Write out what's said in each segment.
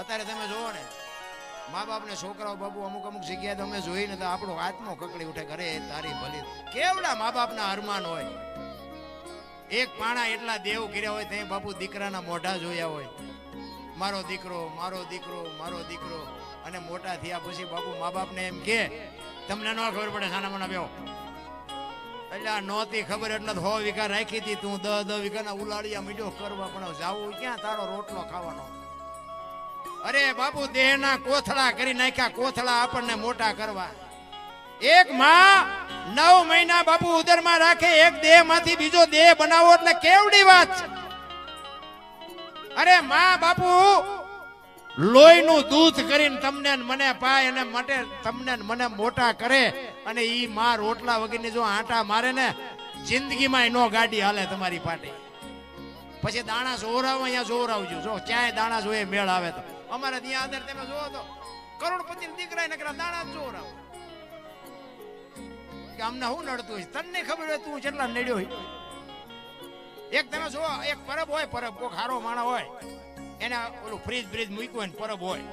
અત્યારે તમે જોવો ને મા બાપ ને છોકરાઓ બાપુ અમુક જગ્યાએ તો અમે જોઈને તો આપણો આત્મો કકડી ઉઠે. ઘરે તારી ભલી કેવડા મા બાપના અરમાન હોય. એક પાણા એટલા દેવ કર્યા હોય ત્યાં બાપુ દીકરાના મોઢા જોયા હોય, મારો દીકરો મારો દીકરો મારો દીકરો. અને મોટા થયા પછી બાપુ મા બાપને એમ કે તમને ન ખબર પડે સાના મના બેહો. એટલે નહોતી ખબર એટલે 100 વીઘા રાખી હતી તું 10 વીઘાના ઉલાળિયા મીઠો કરવા, પણ જાવું ક્યાં તારો રોટલો ખાવાનો. અરે બાપુ દેહના કોથળા કરી નાખ્યા, કોથળા આપણને મોટા કરવા. એક માં 9 મહિના બાપુ ઉદરમાં રાખે, એક દેહ માંથી બીજો દેહ બનાવો એટલે કેવડી વાત છે. અરે માં બાપુ લોહીનું દૂધ કરીને તમને મને પાય અને માટે તમને મને મોટા કરે. અને ઈ માં રોટલા વગરની જો આટા મારે ને જિંદગીમાં નો ગાડી હાલે તમારી પાટી. પછી દાણા જોરાવ, અહીંયા જોરાવજો. જો ક્યાંય દાણા જોઈએ મેળ આવે તો અમારે ત્યાં અંદર તમે જોવો તો કરોડપતિ દીકરા નકરા દાણા જોરાવ. કે અમને શું નડતું હોય તને ખબર હોય તું કેટલા નડ્યો હોય. એક તમે જો એક પરબ હોય, પરબ કોક હારો માણા હોય એને ઓલું ફ્રીજ બ્રીજ મૂક્યું હોય, પરબ હોય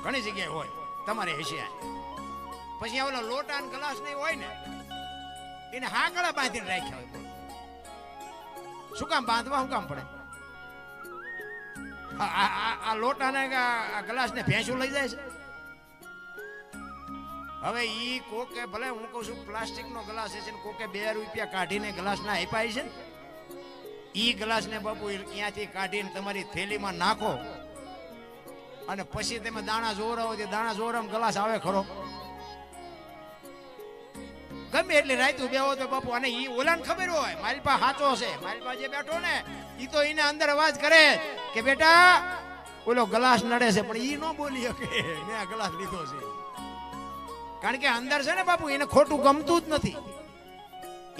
ઘણી જગ્યાએ હોય તમારે હશે. પછી ઓલો લોટા ને ગ્લાસ નહીં હોય ને એને હાકડા બાંધીને રાખ્યા હોય. શું કામ બાંધવા, શું કામ પડે? આ લોટા ને ગ્લાસ ને ભેંસું લઈ જાય છે. હવે ઈ કોકે ભલે હું કહું છું પ્લાસ્ટિક નો ગ્લાસ છે ને કોકે 2 રૂપિયા કાઢીને ગ્લાસ ના આપ્યા છે ને, ઈ ગ્લાસ ને બાપુ ત્યાંથી કાઢીને તમારી થેલીમાં નાખો અને પછી તમે દાણા જોરાવો તે દાણા જોરામ ગ્લાસ આવે ખરો? ગમે એટલી રાયતું બેહો તો બાપુ. અને ઈ ઓલાને ખબર હોય માલપા સાચો છે, માલપા જે બેઠો ને ઈ તો એને અંદર અવાજ કરે કે બેટા ઓલો ગ્લાસ નડે છે, પણ ઈ ન બોલી શકે મેં આ ગ્લાસ લીધો છે. કારણ કે અંદર છે ને બાપુ એને ખોટું ગમતું જ નથી.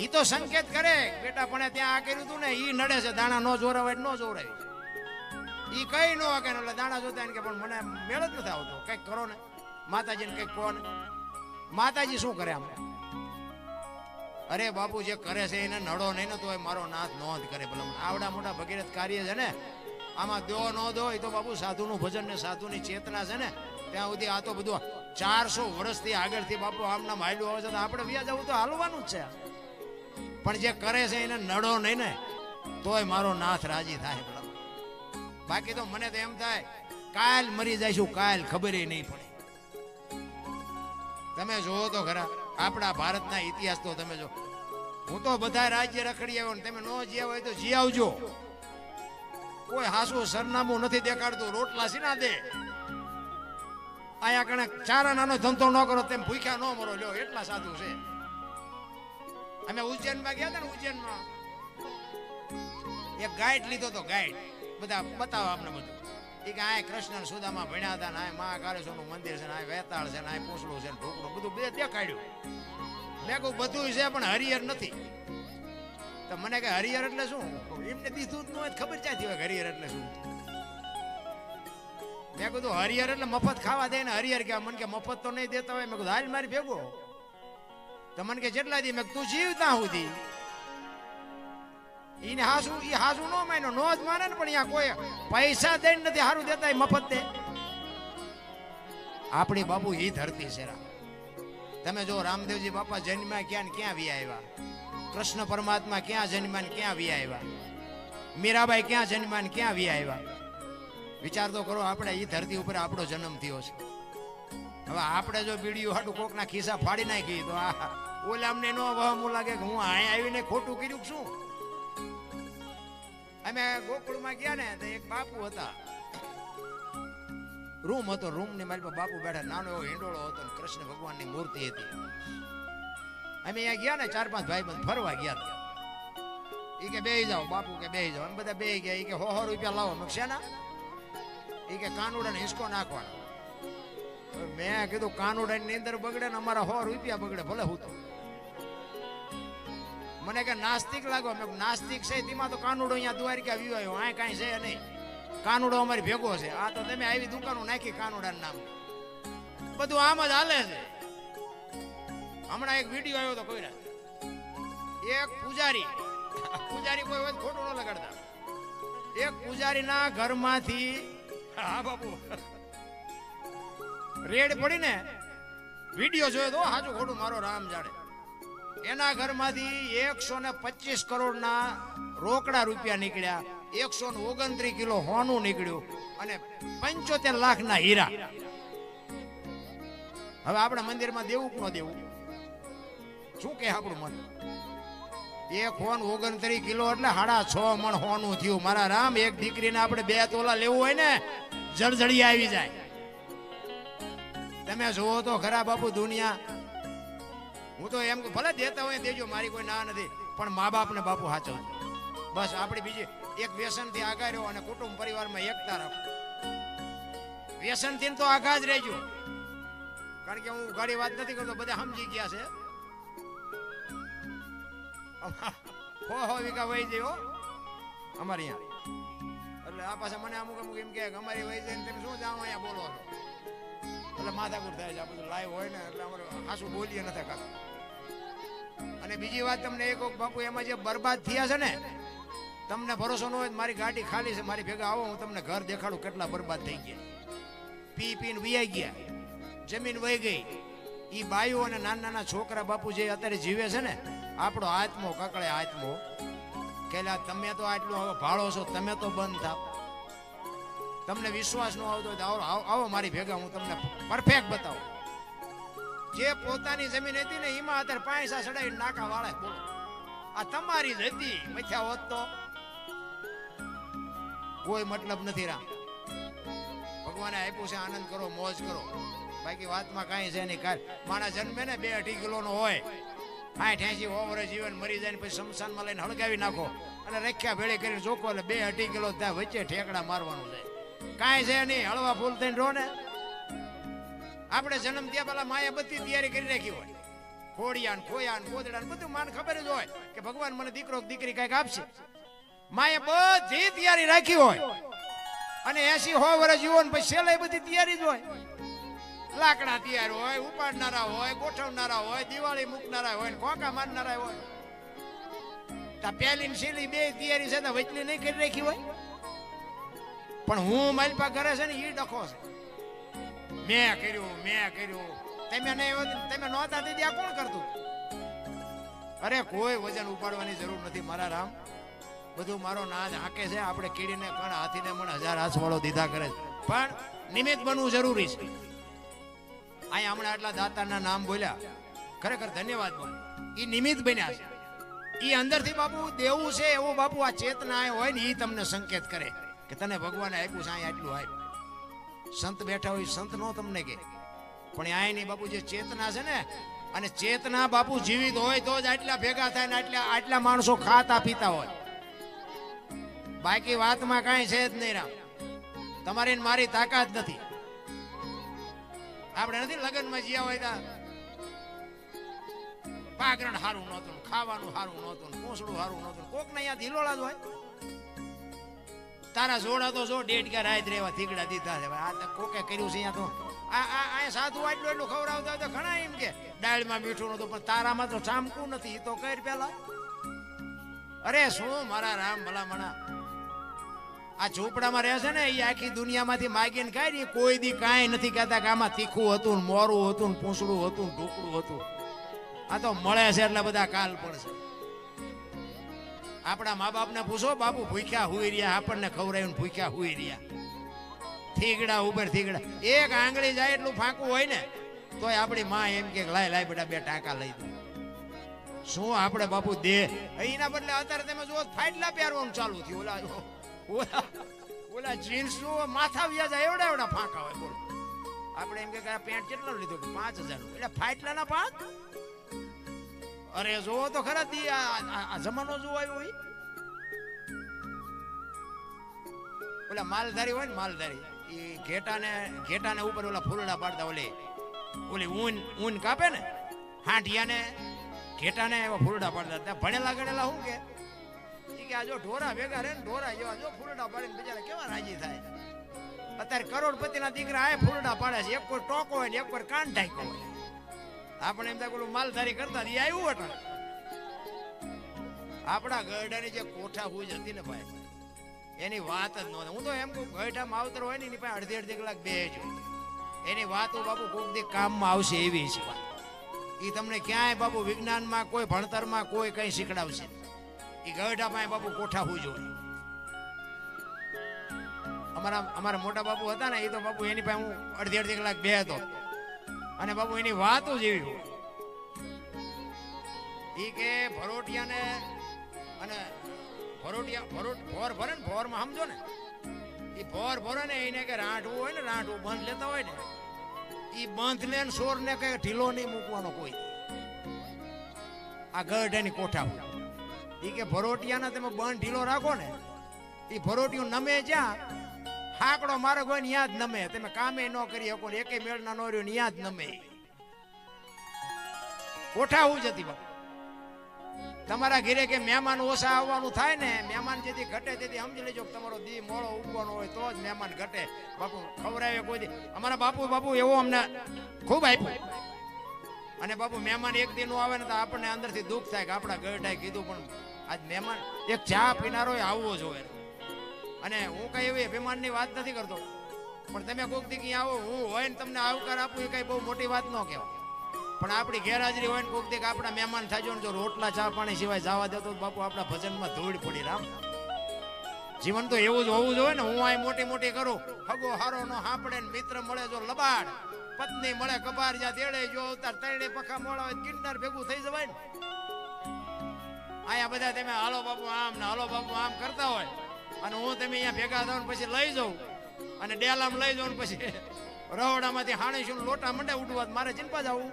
ઈ તો સંકેત કરે બેટા પણ ત્યાં આ કર્યું તું ને ઈ નડે છે, દાણા નો જોરાવે ન જોરાવે. ઈ કઈ ન કે એટલે દાણા જોતા કે પણ મને મેળ જ નથી આવતો, કઈક કરો ને માતાજીને કઈક કહો ને. માતાજી શું કરે આમ? અરે બાપુ જે કરે છે એને નડો નહીં ને તો મારો નાથ નોંધ કરે. ભલે આવડા મોટા ભગીરથ કાર્ય છે ને આમાં દો ન દો એ તો બાપુ સાધુનું ભજન ને સાધુની ચેતના છે ને ત્યાં સુધી. આ તો બધું 400 વર્ષથી આગળથી બાપુ આમના માયલું આવે છે તો આપણે વ્યાજ આવું તો હાલવાનું જ છે. પણ જે કરે છે એને નડો નહીં ને તોય મારો નાથ રાજી થાય. બાકી તો મને તો એમ થાય કાલ મરી જઈશું, કાલ ખબર નહીં પડે. તમે જોવો તો ખરા આપણા ભારતના ઇતિહાસ તો તમે જો. હું તો બધા રાજ્ય રખડી આવ્યો ને તમે ન જીયા હોય તો જી આવજો. કોઈ હાસું સરનામું નથી દેખાડતું, રોટલા સીના દે. આયા કણે ચારા નાનો ધંધો ન કરો તેમ ભૂખ્યા ન મરો. લ્યો એટલા સાધુ છે. અમે ઉજ્જૈનમાં ગયા હતા ને, ઉજ્જૈનમાં એક ગાઈડ લીધો તો, ગાઈડ બધા બતાવો આપણે બધું. એ કે આ કૃષ્ણ સુદામા ભણ્યા હતા ને આ મહાકાળેશ્વરનું મંદિર છે ને આ વેતાળ છે ને આ પૂછડું છે ને ઢોકળું બધું બે દેખાડ્યું. મેં કહું બધું છે પણ હરિહર નથી. તો મને કે હરિહર એટલે શું? એમને દીધું જ ન હોય ખબર ક્યાંથી હોય હરિહર એટલે શું? મેં કીધું હરિહર એટલે મફત ખાવા દે ને હરિહર કે મને કે મફત તો નહીં દેતા હોય. મેં કીધું હાલ મારી ભેગો. તો મને કે જેટલા દી મેં તું જીવ ત્યાં સુધી એને હાસુ ઈ હાસુ નો માનો નો જ માને ને. પણ અહીંયા કોઈ પૈસા દઈને નથી હારું દેતા, એ મફત દે. આપણી બાપુ ઈ ધરતી છે. તમે જો રામદેવજી બાપા જન્મ્યા ક્યાં ને ક્યાં વી આવ્યા, કૃષ્ણ પરમાત્મા ક્યાં જન્મ્યા ને ક્યાં વી આવ્યા, મીરાબાઈ ક્યાં જન્મ્યા ને ક્યાં વી આવ્યા. વિચાર તો કરો આપણે ઈ ધરતી ઉપર આપણો જન્મ થયો છે. હવે આપણે જો બીડીયું હાટું કોકના ખિસ્સા ફાડી નાખી તો આ ઓલા અમને નો વહમું લાગે કે હું અહીંયા આવીને ખોટું કર્યું શું. અમે ગોકુળમાં ગયા ને તો એક બાપુ હતા, રૂમ હતો, રૂમ ની મારી પાસે બાપુ બેઠા, નાનો એવો હિંડોળો હતો, કૃષ્ણ ભગવાનની મૂર્તિ હતી. અમે અહીંયા ગયા ને 4-5 ભાઈબંધ ફરવા ગયા. એ કે બેહી જાઓ બાપુ કે બેહી જાઓ. અમે બધા બેહી ગયા. એ કે 100 રૂપિયા લાવો. મેં શેના? એ કે કાનુડાને હિંચકો નાખવાનો. મેં કીધું કાનુડાની અંદર બગડે ને અમારા 100 રૂપિયા બગડે ભલે હું તો. મને કે નાસ્તિક લાગો. મેં નાસ્તિક છે તેમાં તો કાનુડો અહીંયા દ્વારિકા વ્યુ આવ્યો, આ કાંઈ છે નહીં. કાનુડો અમારી ભેગો છે. આ તો તમે આવી દુકાનો નાખી કાનુડાનું નામ, બધું આમ જ હાલે છે. હમણાં એક વિડીયો આવ્યો તો કોઈ એક પૂજારી કોઈ હોય ખોટું ન લગાડતા. એક પૂજારીના ઘરમાંથી હા બાપુ રેડ પડીને વિડીયો જોયો તો હાચું ખોટું મારો રામ જાડે એના ઘરમાંથી 125 કરોડના રોકડા રૂપિયા નીકળ્યા 129 કિલો હોનું નીકળ્યું અને 75 લાખના હીરા. હવે આપણા મંદિરમાં દેવું કે ન દેવું શું કે આપણું મન? એક હોન 29 કિલો એટલે 6.5 મણ હોનું થયું. મારા રામ એક દીકરીને આપણે 2 તોલા લેવું હોય ને જળજળી આવી જાય. તમે જોવો તો ખરા બાપુ દુનિયા. હું તો એમ ભલે દેતા હોય દેજો, મારી કોઈ ના નથી, પણ મા બાપને બાપુ સાચો બસ. આપણી બીજી એક વ્યસનથી આગા રહ્યો અને કુટુંબ પરિવારમાં એકતા રાખો. વ્યસનથી તો આગા જ રહેજો, કારણ કે હું ઘણી વાત નથી કરતો, બધા સમજી ગયા છે. હો વીઘા વહી જાય અમારી અહીંયા. એટલે આ પાસે મને અમુક એમ કે અમારી વહી જાય તમે શું જાણો અહીંયા બોલો છો, એટલે માથાકૂટ થાય છે. આ બધું લાઈવ હોય ને એટલે અમારે હાસું બોલીએ નથી કાકા. અને બીજી વાત તમને એક બાપુ, એમાં જે બરબાદ થયા છે ને, તમને ભરોસો ન હોય મારી ગાડી ખાલી છે, મારી ભેગા આવો, હું તમને ઘર દેખાડું કેટલા બરબાદ થઈ ગયા. પી પીને વિયાઈ ગયા, જમીન વહી ગઈ. એ બાઈઓ અને નાના નાના છોકરા બાપુ જે અત્યારે જીવે છે ને, આપણો આત્મો કકળે આત્મો કેલા તમે તો આટલું હવે ભાળો છો, તમે તો બંધ થાવ. તમને વિશ્વાસ ન આવતો આવો મારી ભેગા, હું તમને પરફેક્ટ બતાવું. જે પોતાની જમીન હતી ને એમાં અત્યારે પૈસા ચડાવી નાકા વાળે. બોલો આ તમારી જ હતી, મથ્યા હોત તો કોઈ મતલબ નથી. રામ ભગવાને આપ્યું છે, આનંદ કરો, મોજ કરો, બાકી વાતમાં કાંઈ છે નહીં. માણસ જન્મે ને 2-2.5 કિલોનો હોય, 60-80 વર્ષ જીવન મરી જાય ને પછી શમશાનમાં લઈને હળગાવી નાખો અને રખ્યા ભેળી કરીને ચોખ્ખો એટલે 2-2.5 કિલો ત્યાં વચ્ચે ઠેકડા મારવાનું છે. કાંઈ છે નહીં, હળવા ફૂલ થઈને રહો ને. આપણે જન્મ ત્યાં પેલા માએ બધી તૈયારી કરી રાખી હોય, ખોડિયા ને ખોયા ને ગોદડા ને બધું માને ખબર જ હોય કે ભગવાન મને દીકરો દીકરી કઈક આપશે. માએ બધી તૈયારી રાખી હોય અને 80-100 વર્ષ જીવો ને પછી છેલ્લે બધી તૈયારી જ હોય. લાકડા તૈયાર હોય, ઉપાડનારા હોય, ગોઠવનારા હોય, દિવાળી મૂકનારા હોય, કોકા મારનારા હોય. પહેલી ને છેલ્લી 2 તૈયારી છે, વચલી નહીં કરી રાખી હોય. પણ હું માલપા કરે છે ને એ ડખો છે. મેં કર્યું તમે નહીં, તમે નહોતા દીધી આ કોણ કરતું? અરે કોઈ વજન ઉપાડવાની જરૂર નથી મારા રામ. બધું મારો નાજ હાકે છે. આપણે કીડીને કણ હાથીને મને 1000 હાથ વાળો દીધા કરે છે, પણ નિમિત્ત બનવું જરૂરી છે. અહીંયા હમણાં આટલા દાતાના નામ બોલ્યા, ખરેખર ધન્યવાદ બાપુ. એ નિમિત્ત બન્યા છે. એ અંદરથી બાપુ દેવું છે એવું બાપુ આ ચેતના હોય ને એ તમને સંકેત કરે કે તને ભગવાને આપ્યું છે. અહીંયા આટલું આપ્યું. સંત બેઠા હોય, સંત નો તમને કે, પણ અહીંની બાપુ જે ચેતના છે ને, અને ચેતના બાપુ જીવિત હોય તો જ આટલા ભેગા થાય ને આટલા માણસો ખાતા પીતા હોય. બાકી વાતમાં કાંઈ છે જ નહીં રામ. તમારી મારી તાકાત નથી. આપણે નથી લગ્નમાં જ્યાં હોય તા પાગરણ સારું નહોતું, ખાવાનું સારું નહોતું, પોસડું સારું નહોતું, કોક ને અહીંયા હિલોળા જ હોય. તારા જોડા તો જો 1.5 રાત રેવા થીગડા દીધા છે. આ તો કોકે કર્યું છે અહીંયા. તો આ સાધુ એટલું ખવડાવતા હોય તો ઘણા એમ કે દાળમાં મીઠું નતું, પણ તારામાં તો ચામકું નથી. તો કઈ પેલા અરે શું મારા રામ ભલામણા આ ઝૂંપડામાં રહે છે ને, એ આખી દુનિયામાંથી માગીને ખાય ને, કોઈ દી કાંઈ નથી કહેતા કે આમાં તીખું હતું, મોરું હતું, પૂંછડું હતું, ઢોકળું હતું. આ તો મળે છે એટલે બધા કાલ પડશે. આપણા મા બાપને પૂછો, બાપુ ભૂખ્યા હુઈ રહ્યા, આપણને ખવડાવીને ભૂખ્યા હુઈ રહ્યા. થીગડા ઉપર થીગડા, એક આંગળી જાય એટલું ફાંકું હોય ને તોય આપણી માં એમ કે લાય બેટા 2 ટાંકા લઈ દે. શું આપણે બાપુ દે? એના બદલે અત્યારે તમે જુઓ ફાટલા પહેરવાનું ચાલુ થયું. ઓલા જીન્સ માથા વ્યા જાય એવડા ફાંકા હોય. બોલો આપણે એમ કે પેન્ટ કેટલો લીધો? 5000. એટલે ફાટલાના 5. અરે જોવો તો ખરા આ જમાનો જોવો આવ્યો હોય. ઓલા માલધારી હોય ને, માલધારી એ ઘેટાને ઉપર ઓલા ફૂલડા પાડતા, ઓલી ઊન કાપે ને હાંઠિયાને ઘેટાને એવા ફૂલડા પાડતા. ભણેલા ગણેલા શું કે આ જો ઢોરા ભેગા રહે ને, ઢોરા જેવા જો ફૂલડા પાડીને બિચારા કેવા રાજી થાય. અત્યારે કરોડપતિના દીકરા આ ફૂલડા પાડે છે. એક કોઈ ટોકો હોય ને એક કોઈ કાન ઢાંકો હોય. આપણે એમ થાય માલધારી કરતા એ આવ્યું હતા. આપણા ગરડાની જે કોઠા હુજ હતી ને ભાઈ, એની વાત જ ન હોય. હું તો એમ કહું ગઈઠા માવતર હોય ને એની પાસે અડધી અડધી કલાક બેસજો. એની વાતો બાપુ કોઈક દી કામમાં આવશે એવી છે વાત. એ તમને ક્યાંય બાપુ વિજ્ઞાનમાં કોઈ ભણતરમાં કોઈ કઈ શીખડાવશે. એ ગઈઠા પાસે બાપુ કોઠા હું જોઈએ. અમારા મોટા બાપુ હતા ને, એ તો બાપુ એની પાસે હું અડધી અડધી કલાક બેસતો અને બાપુ એની વાતો જેવી હોય. એ કે ભરોટિયાને અને ભોર ભરે ને, ભોરમાં સમજો ને, એ ભોર ભરે ને એને કે રાંઠવું હોય ને, રાંઠવું બંધ લેતા હોય ને, એ બંધ લે સોર ને કઈ ઢીલો નહીં મૂકવાનો કોઈ. આ ગઢાની કોઠા હોય. એ કે ભરોટિયાના તમે બંધ ઢીલો રાખો ને, એ ભરોટિયું નમે જ્યાં હાકડો માર્ગ હોય ને યાદ નમે. તમે કામે ન કરી શકો ને એકે મેળના નો રહ્યો ને યાદ નમે. કોઠા હું જતી બાપુ. તમારા ઘરે કે મહેમાન ઓછા આવવાનું થાય ને, મહેમાન જેથી ઘટે તેથી સમજી લેજો તમારો દી મોળો ઉગવાનો હોય તો જ મહેમાન ઘટે. બાપુ ખવડાવે કોઈ દી. અમારા બાપુ એવો અમને ખૂબ આપ્યું. અને બાપુ મહેમાન એક દિન આવે ને તો આપણને અંદરથી દુઃખ થાય કે આપણા ગઢાએ કીધું પણ આજ મહેમાન એક ચા પીનારો આવવો જોઈએ. અને હું કઈ એવી અભિમાનની વાત નથી કરતો, પણ તમે કોઈક દી આવો, હું હોય ને તમને આવકાર આપું એ કઈ બહુ મોટી વાત ન કહેવાય. પણ આપણી ગેરહાજરી હોય ને કોઈક દી આપણા મહેમાન થાય જો રોટલા ચા પાણી સિવાય જવા દેતો બાપુ આપણા ભજનમાં ધૂળ પડી. રામ જીવન તો એવું જ હોવું જોઈએ ને. હું આ મોટી મોટી કરું, હગો હારો નો હાંપડે ને મિત્ર મળે જો લબાડ, પત્ની મળે કબાર જા દેડે જો અવતાર તરડે પખા મોળા હોય કિન્નર ભેગું થઈ જવાય ને. આયા બધા તમે હાલો બાપુ આમ ને હાલો બાપુ આમ કરતા હોય અને હું તમે અહીંયા ભેગા થાવ પછી લઈ જાઉં અને ડેલામાં લઈ જાઉં પછી રહોડામાંથી હાણીશું લોટા મંડે ઉડવા મારે ચિંપા જવું.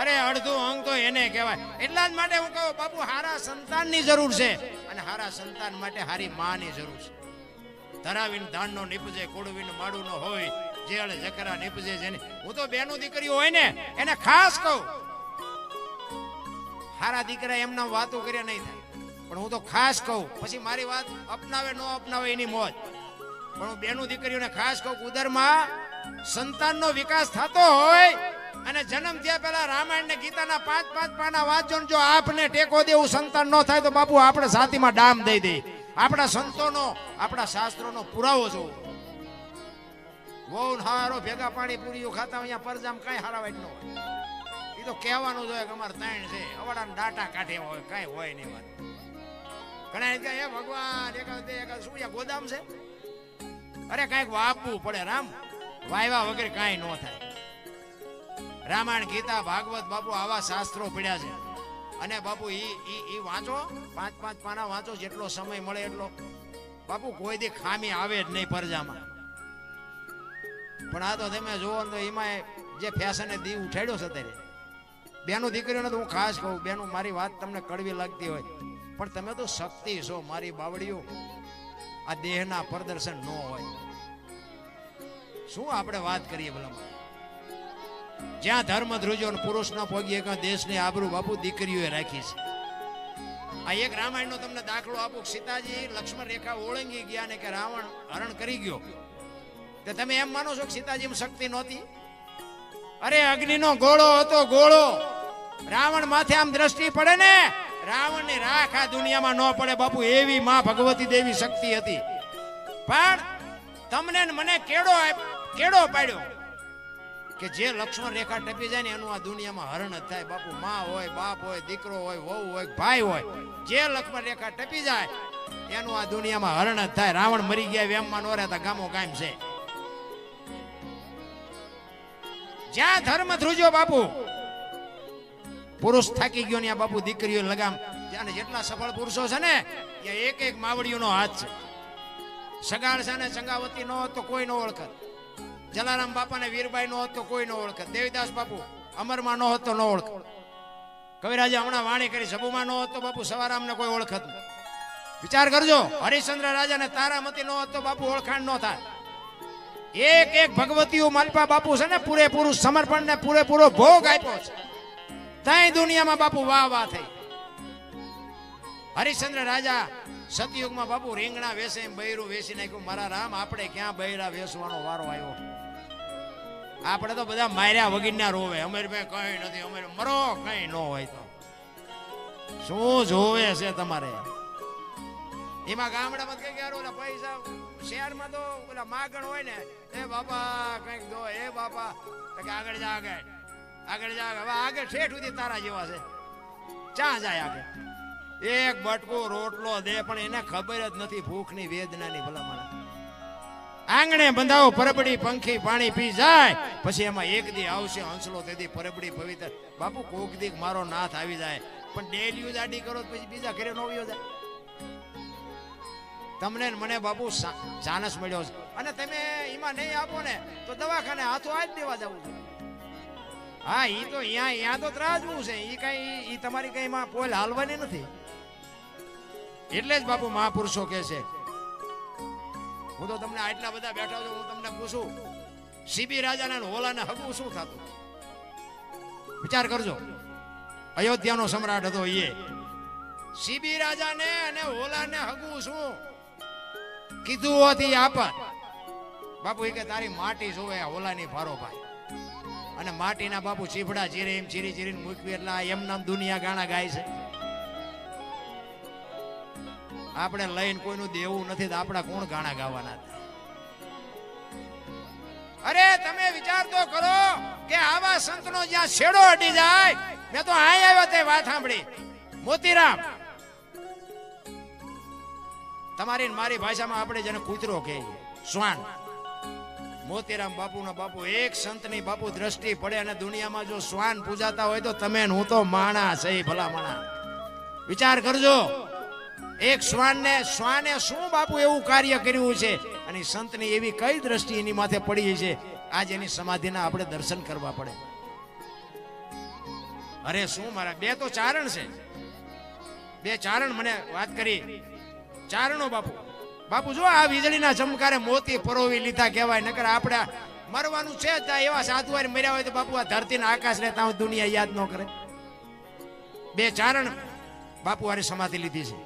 અરે અડધું અંગ તો એને કહેવાય. એટલા જ માટે હું કહું બાપુ હારા સંતાનની જરૂર છે અને હારા સંતાન માટે હારી માની જરૂર છે. ધરાવીને ધાનનો નીપજે, કોડવીને માડું નો હોય, જેળ જકરા નીપજે જેને. હું તો બેનું દીકરીઓ હોય ને એને ખાસ કહું, હારા દીકરા એમના વાતો કર્યા નહીં થાય, પણ હું તો ખાસ કહું. પછી મારી વાત અપનાવે ન અપનાવે એની મોજ, પણ હું બેનું દીકરીઓને ખાસ કહું ઉદરમાં સંતાનનો વિકાસ થતો હોય અને જન્મ થયા પહેલા રામાયણ ને ગીતાના 5-5 પાના વાંચો જો આપને ટેકો દેવું સંતાન ન થાય તો બાપુ આપણે છાતીમાં ડામ દઈ દે. આપણા સંતોનો આપણા શાસ્ત્રોનો પુરાવો જોવો. બહુ હારો ભેગા પાણી પૂરીઓ ખાતા અહીંયા પરજામ કઈ હારા વાટ ન હોય. એ તો કહેવાનું જોઈએ કે અમારે ત્રણ છે અવાડાના ડાટા કાઢે હોય કઈ હોય નહીં વાત. ઘણા કે હે ભગવાન એકાદ શું ગોદામ છે. અરે કઈક વાપવું પડે રામ, વાયવા વગેરે કાંઈ ન થાય. રામાયણ ગીતા ભાગવત બાપુ આવા શાસ્ત્રો પડ્યા છે અને બાપુ ઈ વાંચો 5-5 પાના વાંચો, જેટલો સમય મળે એટલો. બાપુ કોઈ દી ખામી આવે જ નહીં પરજામાં. પણ આ તો તમે જુઓ તો એમાં જે ફેશને દી ઉઠાડ્યો છે ત્યારે બેનું દીકરીઓને તો હું ખાસ કહું, બેનું મારી વાત તમને કડવી લાગતી હોય પણ તમે તો શક્તિ છો મારી બાવડીઓ. આ દેહના પ્રદર્શન ન હોય. શું આપણે વાત કરીએ ભલા. જ્યાં ધર્મ ધ્રુજો પુરુષ ના પગી એક દેશની આબરૂ બાપુ દીકરીઓએ રાખી છે. આ એક રામાયણનો તમને દાખલો આપું. સીતાજી લક્ષ્મણ રેખા ઓળંગી ગયા ને કે રાવણ હરણ કરી ગયો, તો તમે એમ માનો છો કે સીતાજીમાં શક્તિ નહોતી? અરે અગ્નિનો ગોળો હતો, ગોળો. રાવણ માથે આમ દ્રષ્ટિ પડે ને રાવણ ની રાખ આ દુનિયામાં ન પડે બાપુ, એવી માં ભગવતી દેવી શક્તિ હતી. પણ તમને મને કેડો પાડ્યો કે જે લક્ષ્મણ રેખા ટપી જાય ને એનું આ દુનિયામાં હરણ જ થાય બાપુ. માં હોય, બાપ હોય, દીકરો હોય, વહુ હોય, ભાઈ હોય, જે લક્ષ્મણ રેખા ટપી જાય એનું આ દુનિયામાં હરણ જ થાય. રાવણ મરી ગયા વેમમાં નો રહેતા ગામો કાયમ છે. જ્યાં ધર્મ ધ્રુજો બાપુ, પુરુષ થાકી ગયો ને બાપુ દીકરીઓ લગામ. જ્યાં જેટલા સફળ પુરુષો છે ને ત્યાં એક એક માવડીઓનો હાથ છે. સગાળ છે ને ચંગાવતી નો હોત તો કોઈ નો ઓળખત, જલારામ બાપા ને વીરબાઈ નો હોત તો કોઈ નો ઓળખત, દેવીદાસ બાપુ અમરમાં નો હોત તો નો ઓળખત, કવિરાજે હમણાં વાણી કરી સબુમાં નો હોત તો બાપુ સવારામ ને કોઈ ઓળખત. વિચાર કરજો, હરિશ્ચંદ્ર રાજા ને તારામતી નો હોત તો બાપુ ઓળખાણ નો થાય. એક એક ભગવતીઓ માલપા બાપુ છે ને પૂરેપૂરું સમર્પણ ને પૂરેપૂરો ભોગ આપ્યો છે. તઈ દુનિયામાં બાપુ વાહ વાહ થઈ. હરિશ્ચંદ્ર રાજા સતયુગમાં બાપુ રીંગણા વેસે એમ બૈરું વેસી નાખ્યું. મારા રામ આપણે ક્યાં બૈરા વેસવાનો વારો આવ્યો? આપણે તો બધા માર્યા વગીરના રોવે. અમારી પાસે કઈ નથી, અમારે મરો કઈ ન હોય તો શું જોવે છે તમારે? એમાં ગામડામાં કઈ યાર ઓલા પૈસા શહેરમાં તો ઓલા માગણ હોય ને, એ બાપા કઈક દો, એ બાપા આગળ જા, આગળ જા, હવે આગળ ઠેઠ સુધી તારા જેવા છે, ચા જાય આગળ. એક બટકો રોટલો દે પણ એને ખબર જ નથી ભૂખની વેદનાની ભલામણ. આંગણે બંધાવો પરબડી પંખી પાણી પી જાય, પછી એમાં એક દી આવશે હંસલો, તેથી પરબડી પવિત્ર. બાપુ કોક દી મારો નાથ આવી જાય, પણ ડેલી જાડી કરો પછી બીજા ઘરે નો આવ્યો જાય. તમને મને બાપુ ચાનસ મળ્યો છે, અને તમે એમાં નહીં આપો ને તો દવાખાને હાથો આજ દેવા જવું છે. હા, ઈ તો અહીંયા તો ત્રાજવું છે, ઈ કઈ ઈ તમારી કઈ માં પોલ હાલવાની નથી. એટલે જ બાપુ મહાપુરુષો કે છે. હું તો તમને આટલા બધા બેઠા છું, હું તમને પૂછું, સીબી રાજાને હોલાને હગવું શું થતું? વિચાર કરજો. અયોધ્યાનો સમ્રાટ હતો એ, સીબી રાજાને અને હોલાને હગવું શું કીધું હોતી આપત. બાપુ એ કે તારી માટી જોવે હોલાની ફારો ભાઈ, અને માટીના બાપુ ચીફડા ચીરે એમ ચીરી ચીરીને મૂકવી, એટલે એમ નામ દુનિયા ગાણા ગાય છે. આપણે લઈને કોઈનું દેવું નથી, તો આપણા કોણ ગાણા ગાવાના? અરે તમે વિચાર તો કરો કે આવા સંતનો જ્યાં છેડો અડી જાય. મેં તો અહીં આવ્યો તે વાત સાંભળી. મોતીરામ, તમારી મારી ભાષામાં આપણે જેને કૂતરો કહે, શ્વાન. મોતીરામ બાપુના બાપુ એક સંતની બાપુ દ્રષ્ટિ પડે, અને દુનિયામાં જો શ્વાન પૂજાતા હોય તો તમે હું તો માણા છે, ભલા માણા. વિચાર કરજો, એક શ્વાને શું બાપુ એવું કાર્ય કર્યું છે, અને સંતની એવી કઈ દ્રષ્ટિ એની માથે પડી છે, આજ એની સમાધિના આપણે દર્શન કરવા પડે. અરે શું મારા બે તો ચારણ છે, બે ચારણ મને વાત કરી. ચારણો બાપુ, બાપુ જો આ વીજળીના ચમકારે મોતી પરોવી લીધા કહેવાય, નકર આપણે મરવાનું છે જ. એવા સાધુવારે મર્યા હોય તો બાપુ આ ધરતીના આકાશ રહેતા હું દુનિયા યાદ ન કરે. બે ચારણ બાપુ હારે સમાધિ લીધી છે.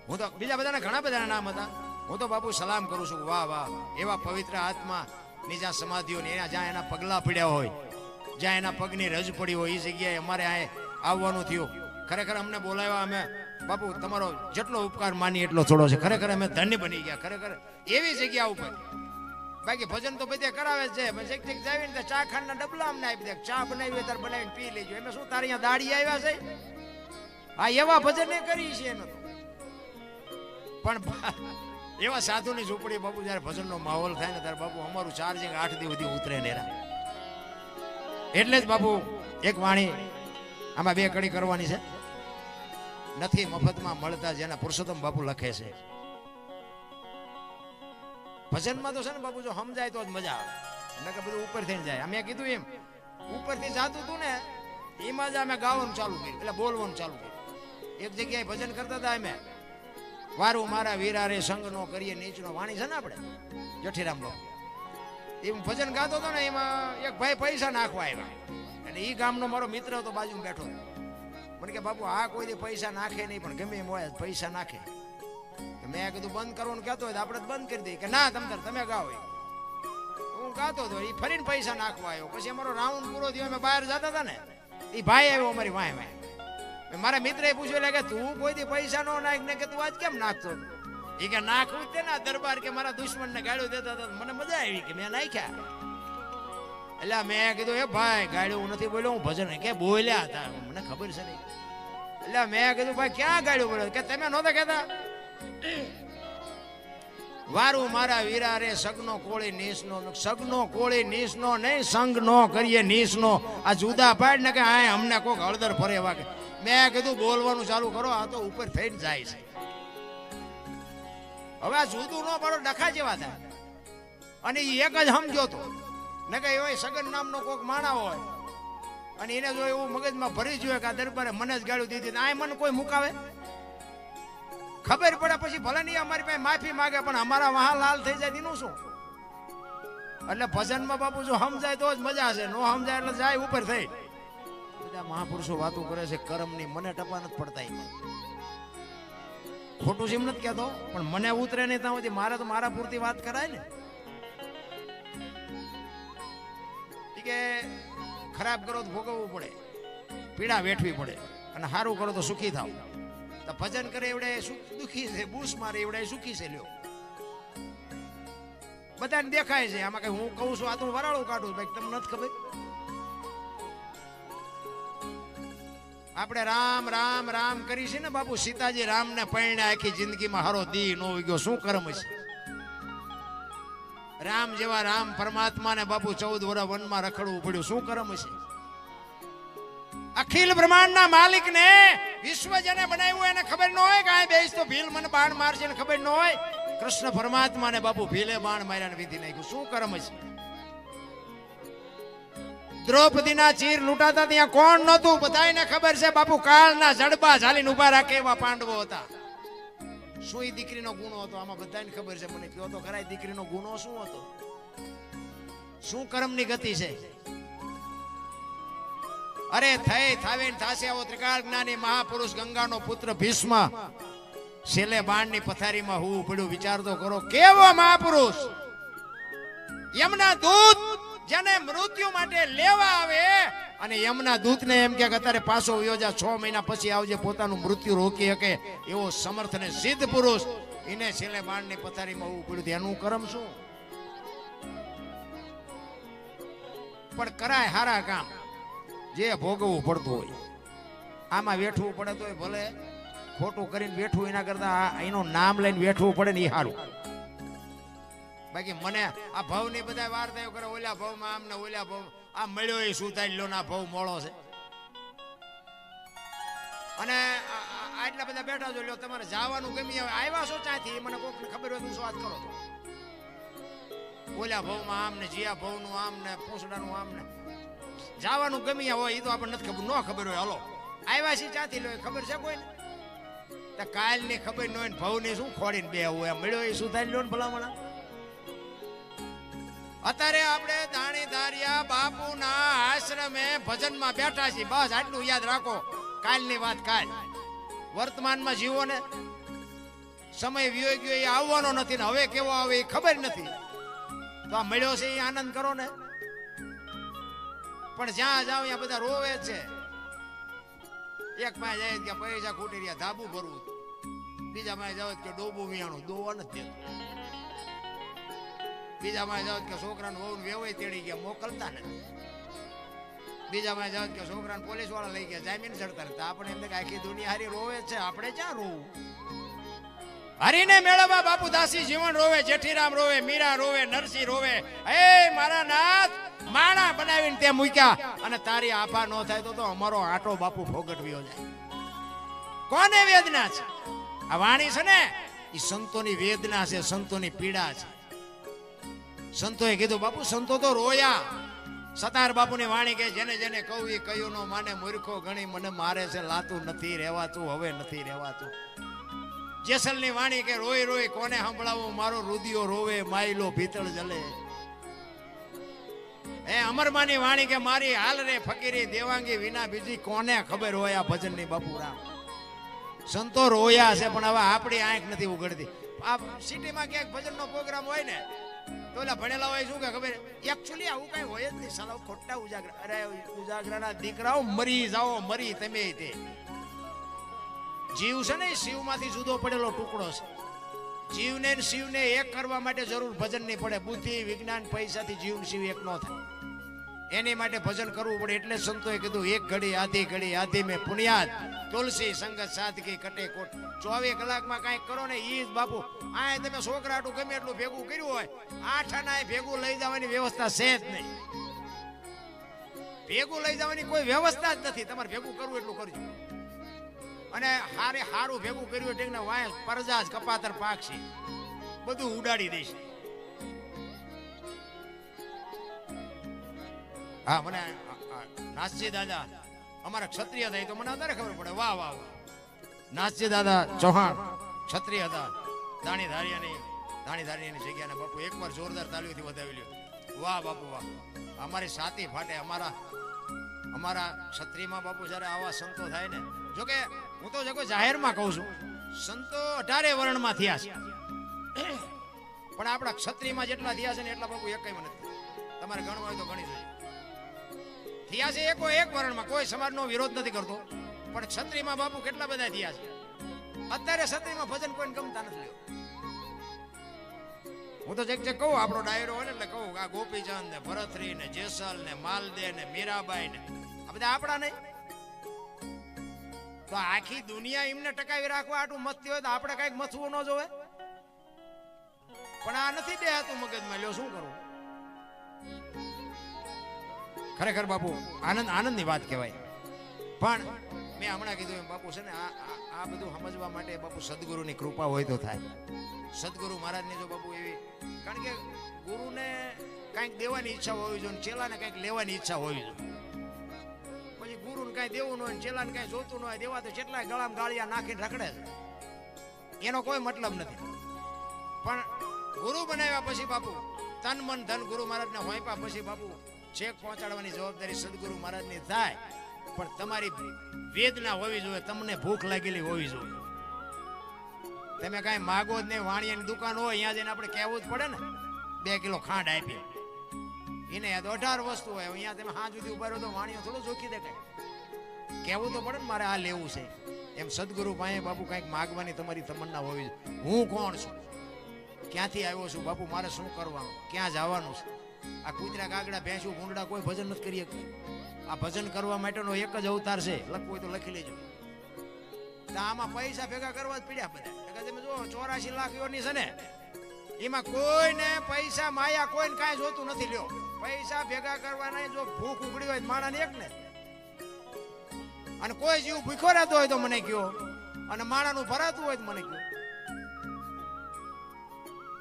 હું તો બીજા બધાના ઘણા બધાના નામ હતા, હું તો બાપુ સલામ કરું છું. વાહ વાહ, એવા પવિત્ર આત્મા ની જ્યાં સમાધિઓ ને જ્યાં એના પગલા પડ્યા હોય, જ્યાં એના પગની રજ પડી હોય, એ જગ્યાએ અમારે અહીં આવવાનું થયું. ખરેખર અમને બોલાવ્યા, અમે બાપુ તમારો જેટલો ઉપકાર માની એટલો થોડો છે. ખરેખર અમે ધન્ય બની ગયા, ખરેખર એવી જગ્યા ઉપર. બાકી ભજન તો બધે કરાવે છે, જાવીને ચા ખાંડના ડબલા અમને આપી દે, ચા બનાવી હોય ત્યારે બનાવીને પી લેજો. એમ શું તારે અહીંયા દાડી આવ્યા છે? હા, એવા ભજન એ કરી છે એનો તો. પણ એવા સાધુની ઝૂંપડી બાપુ જયારે ભજનનો માહોલ થાય ને ત્યારે બાપુ અમારું ચાર્જિંગ 8 દી સુધી ઉતરે ને. એટલે જ બાપુ એક વાણી આમાં બે કડી કરવાની છે. નથી મફતમાં મળતા જેના પુરુષોત્તમ બાપુ લખે છે. ભજનમાં તો છે ને બાપુ જો સમજાય તો જ મજા આવે, નકર બધું ઉપર થઈને જાય. અમે કીધું એમ ઉપરથી જાતું હતું ને, એમાં જ અમે ગાવાનું ચાલુ કર્યું, એટલે બોલવાનું ચાલુ કર્યું. એક જગ્યાએ ભજન કરતા હતા અમે, વારું મારા વીરા રે સંગ નો કરીએ નીચનો, વાણી છે ને આપણે જઠીરામ બાપુ. એમ ભજન ગાતો હતો ને, એમાં એક ભાઈ પૈસા નાખવા આવ્યા, અને એ ગામનો મારો મિત્ર હતો, બાજુમાં બેઠો. મને કે બાપુ આ કોઈ દે પૈસા નાખે નહીં, પણ ગમે એમ હોય પૈસા નાખે. મેં કીધું બંધ કરવાનું કહેતો હોય તો આપણે બંધ કરી દઈએ. કે ના તમે ગાઓ. હું ગાતો હતો, એ ફરીને પૈસા નાખવા આવ્યો. પછી અમારો રાઉન્ડ પૂરો થયો, અમે બહાર જતા હતા ને, એ ભાઈ આવ્યો અમારી વાય વાય. મારા મિત્રએ પૂછ્યું એટલે કે તું કોઈ દી પૈસા નો નાખ ને, કે તું આજ કેમ નાખતો? એ કે નાખવું જ ને દરબાર, કે મારા દુશ્મન ને ગાળ્યો દેતા હતા, મને મજા આવી કે મેં નાખ્યા. એટલે મેં કીધું એ ભાઈ ગાળ્યો હું નથી બોલ્યો, હું ભજન કે બોલ્યા હતા, મને ખબર છે નહીં. એટલે મેં કીધું ભાઈ ક્યાં ગાળ્યો બોલ્યો? કે તમે નહોતા કહેતા વારું મારા વીરા રે સગનો કોળી નીસનો. સગનો કોળી નીસનો નહીં, સંગ નો કરીએ નીસનો. આ જુદા પાડ ને કે આ અમને કોક હળદર ફરે વાગે. મેં કીધું બોલવાનું ચાલુ કરો, આ તો ઉપર થઈને જાય છે. હવે આ જુદું નો પાડો, ડખા જેવા થાય. અને એ એક જ સમજો તો ને કે એવો સગન નામનો કોક માણા હોય, અને એને જો એવું મગજમાં ભરી જોઈએ કે આ દરબારે મને જ ગાળું દીધી, આ મને કોઈ મુકાવે? ખબર પડે પછી ભલે નહીં અમારી પાસે માફી માગે, પણ અમારા વહા લાલ થઈ જાય એનું શું? એટલે ભજનમાં બાપુ જો સમજાય તો જ મજા છે, નો સમજાય એટલે જાય ઉપર થઈ. બધા મહાપુરુષો વાતો કરે છે કર્મની, મને ટપા નથી પડતા. ખોટું છે એમ નથી કહેતો, પણ મને ઉતરે નહીં ત્યાં સુધી મારે તો મારા પૂરતી વાત કરાય ને. કે ખરાબ કરો તો ભોગવવું પડે, પીડા વેઠવી પડે, અને સારું કરો તો સુખી થાવ. તો ભજન કરે એવડે દુખી છે, બૂસ મારે એવડે સુખી છે. લ્યો બધાને દેખાય છે આમાં, કઈ હું કહું છું આ તો વરાળું કાઢું, ભાઈ તમને નથી ખબર. આપણે રામ રામ રામ કરી છે ને બાપુ. સીતાજી રામ ને પરણે આખી જિંદગીમાં હારો દી નો ગયો, શું કર્મ છે. રામ જેવા રામ પરમાત્મા ને બાપુ 14 વર્ષ વનમાં રખડવું પડ્યું, શું કર્મ છે. અખિલ બ્રહ્માંડના માલિક ને, વિશ્વ જેને બનાવ્યું એને ખબર ન હોય કે આ બેસ તો ભીલ મને બાણ મારશે ને ખબર ન હોય. કૃષ્ણ પરમાત્મા ને બાપુ ભીલે બાણ માર્યા ને વિધિ નાખ્યું, શું કર્મ છે. દ્રૌપદીના ચીર લૂંટાતા ત્યાં કોણ નહોતું, બધાને ખબર છે બાપુ. કાળના જડબા ઝાલીને ઉભા રાખે એવા પાંડવો હતા. શું એ દીકરીનો ગુનો હતો આમાં બધાને ખબર છે. મને કયો તો ખરા દીકરીનો ગુનો શું હતો, શું કર્મની ગતિ છે. અરે થઈ થાવે થાશે આવો ત્રિકાળ જ્ઞાની મહાપુરુષ ગંગાનો પુત્ર ભીષ્મ છેલ્લે બાણની પથારીમાં હું પડ્યું. વિચાર તો કરો કેવો મહાપુરુષ. યમના દૂત જેને મૃત્યુ માટે લેવા આવે અને યમના દૂતને એમ કે અત્યારે પાછો યોજા 6 મહિના પછી આવજે, પોતાનું મૃત્યુ રોકી શકે એવો સમર્થ ને સિદ્ધ પુરુષ, એને છેલ્લે બાણની પથારીમાં હું પડ્યું. એનું કર્મ શું. પણ કરાય હારા કામ જે ભોગવવું પડતું હોય. આમાં વેઠવું પડે તો ભલે, ખોટું કરીને વેઠવું એના કરતા એનું નામ લઈને વેઠવું પડે ને એ સારું. બાકી મને આ ભાવની બધા વાર થયો કરે, ઓલા ભાવમાં આમ ને ઓલા ભાવ આ મળ્યો એ સુતાઈ લો ના ભાવ મોળો છે. અને આટલા બધા બેઠા છો, લ્યો તમારે જવાનું ગમી આવે, આવ્યા છો ત્યાંથી મને કોઈને ખબર હોય તો શું વાત કરો. ઓલા ભાવમાં આમ ને જીયા ભાવનું આમ ને પૂંછડાનું આમ ને જવાનું ગમી હોય એ તો આપણને નથી ખબર, ન ખબર હોય. હલો આવ્યા છે ત્યાંથી લો, ખબર છે કોઈને. કાલ ની ખબર ન હોય ને ભાવની શું ખોડીને બે હોય, મળ્યો એ સુતાઈ લો ને ભલામણા. અત્યારે આપણે દાણી ધારિયા બાપુના આશ્રમે ભજનમાં બેઠા છીએ, બસ આટલું યાદ રાખો. કાલની વાત કાલ, વર્તમાનમાં જીવો ને. સમય વિયો ગયો એ આવવાનો નથી ને હવે કેવો આવે એ ખબર નથી. તો આ મળ્યો છે એ આનંદ કરો ને. પણ જ્યાં જાવ ત્યાં બધા રોવે છે. એક માં જાય કે પૈસા ખૂટી રહ્યા ધાબુ ભરવું, બીજા માં જાવ કે ડોબું વિયાણું દોવા નથી દેતું, બીજા માં જાવ કે છોકરાને વહુ વેવાય તેડી ગયા મોકલતા નથી, બીજા માં જાવ કે છોકરાને પોલીસ વાળા લઈ ગયા જામીન ચડતા નથી. આપણે એમ કે આખી દુનિયા હારી રોવે છે, આપણે ક્યાં રોવું. હરીને મેળવવા બાપુ દાસી જીવન રોવે, જેઠીરામ રોવે, મીરા રોવે, નરસિંહ રોવે. હે મારા નાથ, માણા બનાવીને તે મૂક્યા અને તારી આફા ન થાય તો અમારો આટો બાપુ ફોગટવ્યો જાય. કોને વેદના છે આ વાણી છે ને, એ સંતોની વેદના છે, સંતોની પીડા છે. સંતોએ કીધું બાપુ સંતો તો રોયા. સતાર બાપુની વાણી કે જેને જેને કહું એ કયું નો માને, મૂર્ખો ગણી મને મારે છે, લાતું નથી રહેવાતું, હવે નથી રહેવાતું. જેસલની વાણી કે રોઈ રોઈ કોને સંભળાવું, મારો રુદિયો રોવે, માયલો ભીતળ જલે. એ અમરમાની વાણી કે મારી હાલ રે ફકીરી દેવાંગી વિના બીજી કોને ખબર હોય આ ભજનની બાપુ રામ. સંતો રોયા છે પણ હવે આપણી આંખ નથી ઉઘડતી. આ સિટીમાં ક્યાંક ભજનનો પ્રોગ્રામ હોય ને તો ઓલા ભણેલા હોય શું કે ખબર, એકચ્યુઅલી આવું કઈ હોય જ નહીં. સાલા ખોટા ઉજાગરા. અરે ઉજાગરાના દીકરાઓ મરી જાઓ, મરી તમે તે. જીવ છે ને શિવમાંથી જુદો પડેલો ટુકડો છે. જીવને શિવને એક કરવા માટે જરૂર ભજન નહીં પડે. બુદ્ધિ વિજ્ઞાન પૈસાથી જીવ શિવ એક ન થાય. એની માટે ભજન કરવું પડે. એટલે સંતોએ કીધું એક ઘડી આધી મેં પુણ્યાત, તુલસી સંગત સાદગી કટે કોટ. 24 કલાકમાં કઈક કરો ને ઈ જ બાપુ. આ તમે છોકરાટું ગમે એટલું ભેગું કર્યું હોય, 8 આના ભેગું લઈ જવાની વ્યવસ્થા છે જ નહીં. ભેગું લઈ જવાની કોઈ વ્યવસ્થા જ નથી. તમારે ભેગું કરવું એટલું કરજો. અને હારું ભેગું કર્યું એટલે ને વાય પરજાજ કપાતર પાક છે, બધું ઉડાડી દઈશ. હા મને નાથજી દાદા અમારા ક્ષત્રિય હતા, તો મને અત્યારે ખબર પડે. વાહ વાહ વાહ. નાથજી દાદા ચૌહાણ ક્ષત્રિય હતા. દાણીધારિયાની જગ્યાને બાપુ એકવાર જોરદાર તાલીઓથી વધાવી લ્યો. વાહ બાપુ વાહ. અમારી સાતી ફાટે. અમારા ક્ષત્રિયમાં બાપુ જયારે આવા સંતો થાય ને, જોકે હું તો જગો જાહેરમાં કહું છું, સંતો 18 વર્ણમાં થયા છે, પણ આપણા ક્ષત્રિયમાં જેટલા થયા છે ને એટલા બાપુ એકય નથી. તમારે ગણવા હોય તો ગણી જોઈએ. થયા છે એક વર્ણમાં. કોઈ સમાજનો વિરોધ નથી કરતો, પણ ક્ષત્રિયમાં બાપુ કેટલા બધા થયા છે. અત્યારે સત્રીમાં ભજન કોઈને ગમતા નથી લ્યો. હું તો જે કહું આપણો ડાયરો હોય ને એટલે કહું આ ગોપીચંદ ને ભરતરી ને જેસલ ને માલદે ને મીરાબાઈ ને આ બધા આપણા નહીં. તો આખી દુનિયા એમને ટકાવી રાખવા આટલું મથતી હોય તો આપણે કઈક મથવું ન જોવે. પણ આ નથી બેહાતું મગજમાં, લ્યો શું કરવું. ખરેખર બાપુ આનંદની વાત કહેવાય. પણ મેં હમણાં કીધું એમ બાપુ છે ને આ બધું સમજવા માટે બાપુ સદગુરુની કૃપા હોય તો થાય. સદગુરુ મહારાજની જો બાપુ એવી, કારણ કે ગુરુને કંઈક દેવાની ઈચ્છા હોવી જોઈએ, ચેલાને કંઈક લેવાની ઈચ્છા હોવી જોઈએ. પછી ગુરુને કાંઈ દેવું ન હોય, ચેલાને કાંઈ જોતું ન હોય, દેવા તો કેટલાય ગળામાં ગાળિયા નાખીને રખડે છે, એનો કોઈ મતલબ નથી. પણ ગુરુ બનાવ્યા પછી બાપુ તન મન ધન ગુરુ મહારાજને હોંપ્યા પછી બાપુ છેક પહોંચાડવાની જવાબદારી સદગુરુ મહારાજની થાય. પણ તમારી વેદના હોવી જોઈએ, તમને ભૂખ લાગેલી હોવી જોઈએ. તમે કાંઈ માગો જ નહીં, વાણિયાની દુકાન હોય અહીંયા જઈને આપણે કહેવું જ પડે ને 2 કિલો ખાંડ આપી એને. યાદ 18 વસ્તુ હોય, અહીંયા તમે હાથ સુધી ઉભા રહો તો વાણિયો થોડો જોખી દેખાય. કહેવું તો પડે ને મારે આ લેવું છે. એમ સદગુરુ પાસે બાપુ કંઈક માગવાની તમારી તમન્ના હોવી જોઈએ. હું કોણ છું, ક્યાંથી આવ્યો છું બાપુ, મારે શું કરવાનું, ક્યાં જવાનું છે. આ કૂતરા કાગડા ભેંસું ભૂંડડા કોઈ ભજન નથી કરી શકતું. આ ભજન કરવા માટેનો એક જ અવતાર છે, લખવું હોય તો લખી લેજો. તો આમાં પૈસા ભેગા કરવા જ પડ્યા બધા. તમે જો 84 લાખ યોની છે ને, એમાં કોઈને પૈસા માયા કોઈને કાંઈ જોતું નથી. લ્યો પૈસા ભેગા કરવાના, જો ભૂખ ઉગડી હોય માણાને એક ને, અને કોઈ જીવ ભૂખ્યો રહેતો હોય તો મને કયો, અને માણાનું ભરાતું હોય તો મને કયો.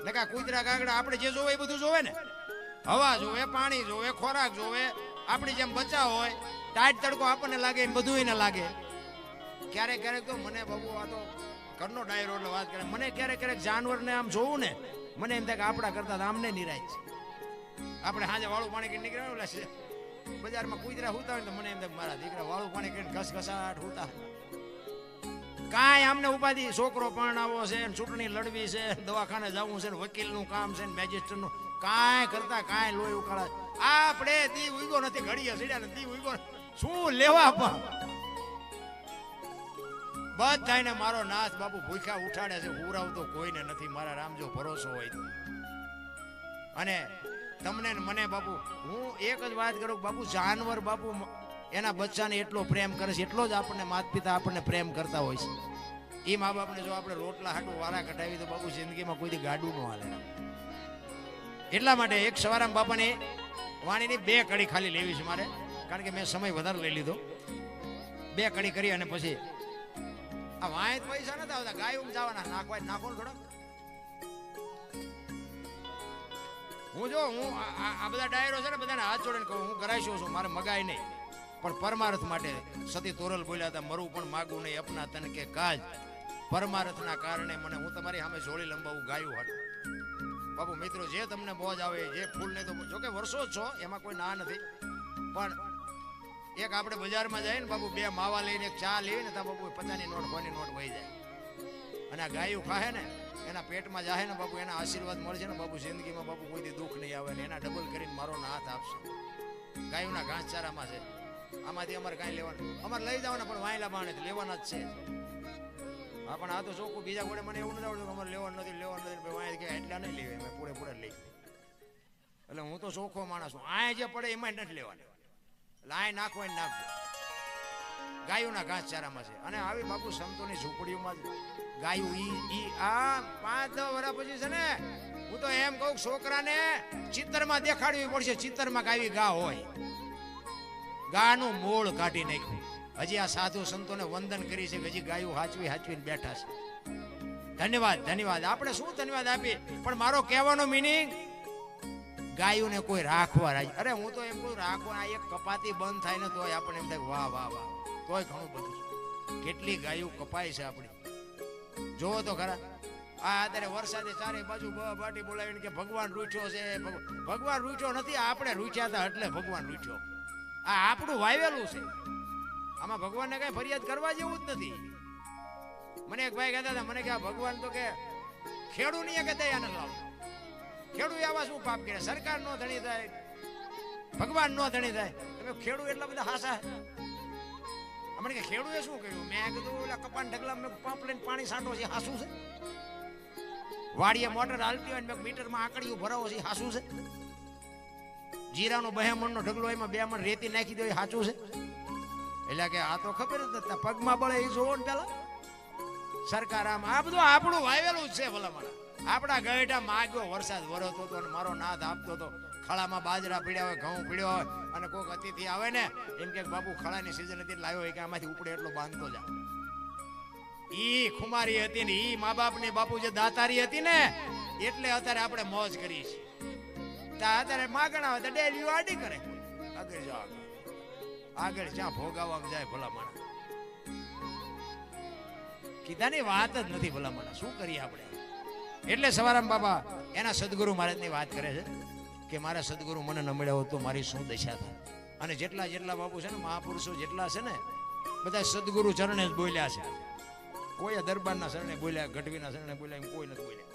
નકા કૂતરા કાગડા આપણે જે જોવે એ બધું જોવે ને. હવા જોવે, પાણી જોવે, ખોરાક જોવે. આપણી જેમ બચાવ હોય, ટાઈટ તડકો આપણને લાગે ને બધું એને લાગે. ક્યારેક ક્યારેક તો મને બાબુ આ તો ઘરનો ડાયરો એટલે વાત કરે, મને ક્યારેક ક્યારેક જાનવરને આમ જોવું ને, મને એમ થાય કે આપણા કરતા આમને નિરાય છે. આપણે સાંજે વાળું પાણી કરીને નીકળ્યા છે બજારમાં, કૂતરા હુતા હોય તો મને એમ થાય મારા દીકરા વાળું પાણી કરીને ઘસઘસાટ હુતા. કાંઈ આમને ઉપાધિ, છોકરો પરણાવો છે, ચૂંટણી લડવી છે, દવાખાને જવું છે, વકીલનું કામ છે, મેજિસ્ટ્રેટનું, કાંઈ કરતા કાંઈ લોહી ઉકાળા. આપણે દી ઉગો નથી, ઘડીએ સીડ્યા ને દી ઉગો શું લેવા પણ બધાને મારો નાથ બાપુ ભૂખ્યા ઉઠાડે છે. ઉરાવતો કોઈને નથી, મારા રામ જો ભરોસો હોય તો. અને તમને મને બાપુ હું એક જ વાત કરું, બાપુ જાનવર બાપુ એના બચ્ચાને એટલો પ્રેમ કરે છે, એટલો જ આપણને માતા પિતા આપણને પ્રેમ કરતા હોય છે. એ મા બાપને જો આપણે રોટલા હાટું વારા કટાવી તો બાપુ જિંદગીમાં કોઈ ગાડું ન હાલે. એટલા માટે એક સવારામ બાપાની વાણીની 2 કડી ખાલી લેવી છે મારે, કારણ કે મેં સમય વધારે લઈ લીધો. 2 કડી કરી અને પછી આ વાંય પૈસા નથી આવતા, ગાયું જવાના નાખવા નાખો ને થોડો. હું આ બધા ડાયરો છે ને બધાને હાથ જોડીને કહું, હું કરાઈશું છું, મારે મગાય નહીં, પણ પરમાર્થ માટે સતી તોરલ બોલ્યા હતા, મરવું પણ માગું નહીં અપના તન કે કાજ. પરમાર્થના કારણે મને હું તમારી સામે જોડી લંબાવું ગાયું હતું. બાપુ મિત્રો, જે તમને મોજ આવે, જે ફૂલ નહીં તો જોકે વર્ષો જ છો, એમાં કોઈ ના નથી. પણ એક આપણે બજારમાં જાય ને બાપુ, 2 માવા લઈને એક ચા લેવી ને તો બાપુ 50ની નોટ 100ની નોટ વહી જાય. અને આ ગાયું ખાહે ને એના પેટમાં જાહે ને બાપુ, એના આશીર્વાદ મળશે ને બાપુ, જિંદગીમાં બાપુ કોઈ દુઃખ નહીં આવે ને એના ડબલ કરીને મારો હાથ આપશે. ગાયુંના ઘાસચારામાં છે, આમાંથી અમારે કાંઈ લેવાનું, અમારે લઈ જવાના પણ વાયલા બાણે લેવાના જ છે. હા પણ આ તો ચોખ્ખું, બીજા ઘોડે મને એવું નથી આવડતું અમારે લેવાનું નથી વાય કે એટલા નહીં લેવા, મેં પૂરે લઈ. એટલે હું તો ચોખ્ખો માણસ છું, આ જે પડે એમાં નથી લેવાના. લાય નાખો ને નાખો, ગાયુંના ઘાસચારામાં છે. અને આવી બાપુ સંતોની ઝૂંપડીઓમાં ગાયું ઈ આ 5-10 વર્ષ પછી છે ને, હું તો એમ કહું છોકરાને ચિત્તરમાં દેખાડવી પડશે, ચિત્તરમાં આવી ગા હોય. ગાનું મૂળ કાઢી નાખ્યું. હજી આ સાધુ સંતોને વંદન કરી છે, હજી ગાયું હાચવીને બેઠા છે. ધન્યવાદ. આપણે શું ધન્યવાદ આપીએ, પણ મારો કહેવાનો મિનિંગ ગાયુંને કોઈ રાખવા રાજી. અરે હું તો એમ કહું, રાખવા એક કપાતી બંધ થાય ને તોય આપણને એમ થાય વાહ, તોય ઘણું બધું. કેટલી ગાયું કપાય છે આપણી, જોવો તો ખરા. આ અત્યારે વરસાદે ચારે બાજુ બાટી બોલાવીને કે ભગવાન રૂઠ્યો છે. ભગવાન રૂઠ્યો નથી, આપણે રૂઠ્યા હતા એટલે ભગવાન રૂઠ્યો. આ આપણું વાવેલું છે, આમાં ભગવાનને કઈ ફરિયાદ કરવા જેવું જ નથી. મને એક ભાઈ કહેતા હતા, મને કે ભગવાન તો કે ખેડૂત નહીં કે દયા ન લાવ. ખેડૂત આવા શું પાપ કરે, સરકાર નો ધણી થાય, ભગવાન નો ધણી થાય. તમે ખેડૂત એટલા બધા હાસા અમને કે ખેડૂએ શું કર્યું? મેં કીધું ઓલા કપાન ઢગલા મેં પંપ લઈને પાણી સાંટો છે, હાસું છે? વાડીએ મોટર હાલતી હોય ને મેં મીટરમાં આંકડીઓ ભરાવો છે, હાસું છે? જીરાનો 2 મણનો ઢગલો એમાં 2 મણ રેતી નાખી દો, એ સાચું છે? એટલે કે આ તો ખબર જ નથી, પગમાં બળે એ જોવો ને પેલા. સરકાર આમ આ બધું આપણું વાવેલું જ છે ભલામણ. આપણા ગઢા માગ્યો વરસાદ વરસતો હતો અને મારો નાથ આપતો હતો. ખળામાં બાજરા પીડ્યા હોય, ઘઉં પીડ્યો હોય અને કોઈક અતિથિ આવે ને એમ કે બાપુ ખળાની સિઝન હતી લાવ્યો હોય કે આમાંથી ઉપડે એટલો બાંધતો જા. ઈ ખુમારી હતી ને ઈ મા બાપની બાપુ જે દાતારી હતી ને એટલે અત્યારે આપણે મોજ કરી છે. અત્યારે માગણા હોય તો ડેલીઓ આડી કરે. આગળ જાઓ, આગળ જ્યાં ભોગાવવા જાય ભલામણ. કીધાની વાત જ નથી ભલામણ. શું કરીએ આપણે? એટલે સવારામ બાબા એના સદગુરુ મહારાજની વાત કરે છે કે મારા સદગુરુ મને ન મળ્યા હોત તો મારી શું દશા થાય. અને જેટલા બાપુ છે ને મહાપુરુષો જેટલા છે ને બધા સદગુરુ ચરણે જ બોલ્યા છે. કોઈ દરબારના શરણે બોલ્યા, ગઢવીના શરણે બોલ્યા, એમ કોઈ નથી બોલ્યા.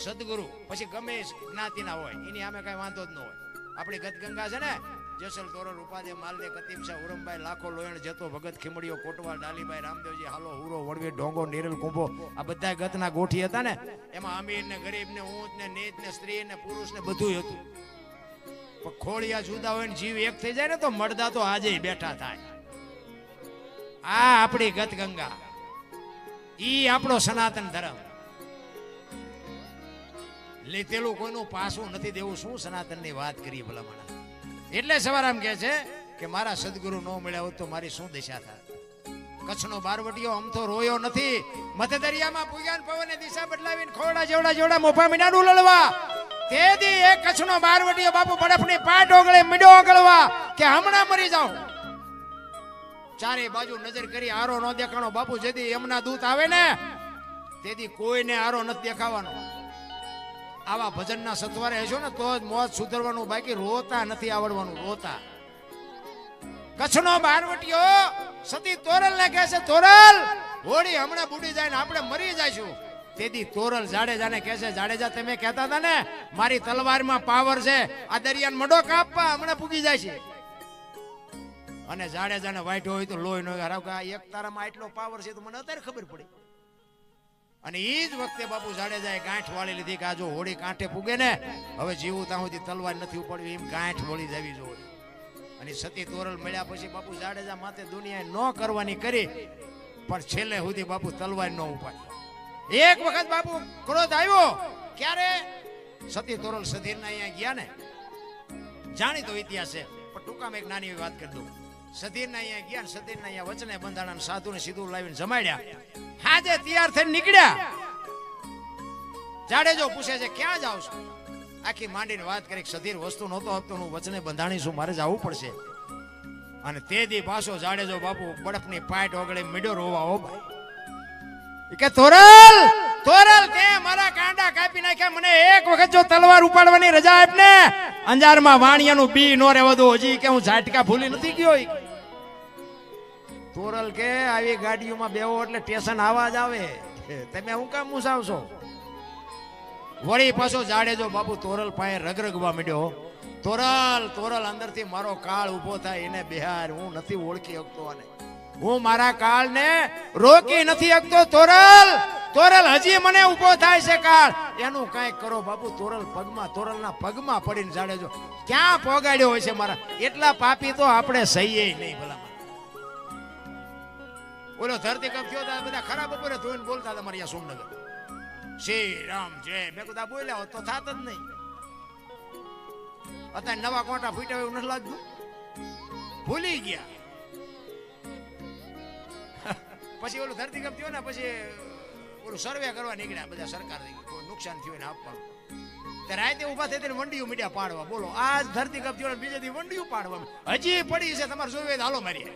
સદગુરુ પછી ગમે જ્ઞાતિના હોય એની સામે કઈ વાંધો જ ન હોય. આપણી ગતગંગા છે ને જેસલ તોરલ ઉપાધ્યાય માલદે કતીમ શાહ ઉરમભાઈ લાખો લોયણ જતો ભગત ખીમડીઓ કોટવાલ ડાલીભાઈ રામદેવજી હાલો હુરો વડવી ઢોંગો નીરલ કુંભો આ બધા ગતના ગોઠી હતા ને એમાં અમીર ને ગરીબ ને ઊંચ ને નીચ ને સ્ત્રી ને પુરુષ ને બધું હતું. પણ ખોળિયા જુદા હોય ને જીવ એક થઈ જાય ને તો મળદા તો આજે બેઠા થાય. આ આપણી ગતગંગા, ઈ આપણો સનાતન ધર્મ. લીધેલું કોઈનું પાછું નથી દેવું. શું સનાતનની વાત કરીએ ભલામણ. એટલે સવારામ કહે છે કે મારા સદગુરુ ન મળ્યા હોત તો મારી શું દશા થાય. કચ્છનો બારવટીયો અમથો રોયો નથી. મધ્ય દરિયામાં પૂગ્યાન પવને દિશા બદલાવીને ખોડા જેવડા જેવડા મોફા મીંડાનું લડવા. તેથી એક કચ્છનો બારવટીયો બાપુ બરફની પાટ ઓગળે મીંડો ઓગળવા કે હમણાં મરી જાઓ. ચારે બાજુ નજર કરી આરો ન દેખાણો બાપુ. જેથી એમના દૂત આવે ને તેથી કોઈને આરો નથી દેખાવાનો. આવા ભજનના સત્વારે હશો ને તો જ મોત સુધરવાનું, બાકી રોતા નથી આવડવાનું. રોતા કચ્છનો બારવટીયો સતી તોરલ ને કહે છે તોરલ હોળી હમણાં બુડી જાય ને આપણે મરી જઈશું. તેથી તોરલ જાડેજાને કહે છે જાડેજા તમે કહેતા હતા ને મારી તલવારમાં પાવર છે, આ દરિયાને મડો કાપવા હમણાં પૂગી જાય છે. અને જાડેજાને વાઈટો હોય તો લોહી નો હરાવ કે એક તારામાં આટલો પાવર છે તો મને અત્યારે ખબર પડી. અને એ જ વખતે બાપુ જાડેજાએ ગાંઠ વાળી લીધી કે આ જો હોળી કાંઠે પૂગે ને હવે જીવું ત્યાં સુધી તલવાર નથી ઉપાડવી, એમ ગાંઠ વળી જવી જોઈએ. અને સતી તોરલ મળ્યા પછી બાપુ જાડેજા માથે દુનિયાએ ન કરવાની કરી પણ છેલ્લે સુધી બાપુ તલવાર ન ઉપાડી. એક વખત બાપુ ક્રોધ આવ્યો ક્યારે સતી તોરલ સધીરના અહીંયા ગયા ને, જાણીતો ઇતિહાસ છે પણ ટૂંકામાં એક નાની વાત કરી દઉં. સધીરના અહીંયા ગયા ને સધીરના અહીંયા વચને બંધાણા સાધુને સીધું લાવીને જમાડ્યા. હાજે તૈયાર થઈને નીકળ્યા. જાડેજો પૂછે છે ક્યાં જાવ છો? આખી માંડીને વાત કરી સધીર વસ્તુ નહોતો આપતો, હું વચને બંધાણી છું, મારે જવું પડશે. અને તે દી પાછો જાડેજો બાપુ બરફની પાટ ઓગળે મીડો રોવા હો ભાઈ કે તોરલ તોરલ તે મારા કાંડા કાપી નાખ્યા. મને એક વખત જો તલવાર ઉપાડવાની રજા આપ ને અંજારમાં વાણિયાનું બી નો રહેવા દો. હજી કે હું ઝાટકા ભૂલી નથી ગયો. તોરલ કે આવી ગાડીઓમાં બેવો એટલે સ્ટેશન આવાજ આવે, તમે હું કામ મુસાવશો? વળી પાછો જાડેજો બાપુ તોરલ પાસે રગરગવા માંડ્યો. તોરલ તોરલ અંદરથી મારો કાળ ઉભો થાય એને બિહાર હું નથી ઓળખી શકતો, અને હું મારા કાળ ને રોકી નથી શકતો. તોરલ તોરલ હજી મને ઉભો થાય છે કાળ, એનું કઈક કરો બાપુ. તોરલ પગમાં તોરલના પગમાં પડીને જાડેજો ક્યાં પોગાડ્યો હોય છે મારા. એટલા પાપી તો આપણે સહીએ નહીં ભલા. ઓલો ધરતી કપ થયો હતા બધા ખરાબ બપોરે ધોઈને બોલતા હતા મારી સોમનગર શ્રી રામ જય. મેં કીધું બોલ્યા હોત તો થાત જ નહીં. અત્યારે નવા કોટા ફૂટ્યા એવું નથી લાગતું, ભૂલી ગયા. પછી ઓલું ધરતી કપ થયો ને પછી ઓલું સર્વે કરવા નીકળ્યા બધા સરકાર નુકસાન થયું ને આપવાનું. ત્યારે રાતે ઉભા થઈ વંડીઓ મીડિયા પાડવા. બોલો આજ ધરતી કપ થયો બીજે દી વંડીઓ પાડવા હજી પડી છે. તમારે જોવે હાલો મારી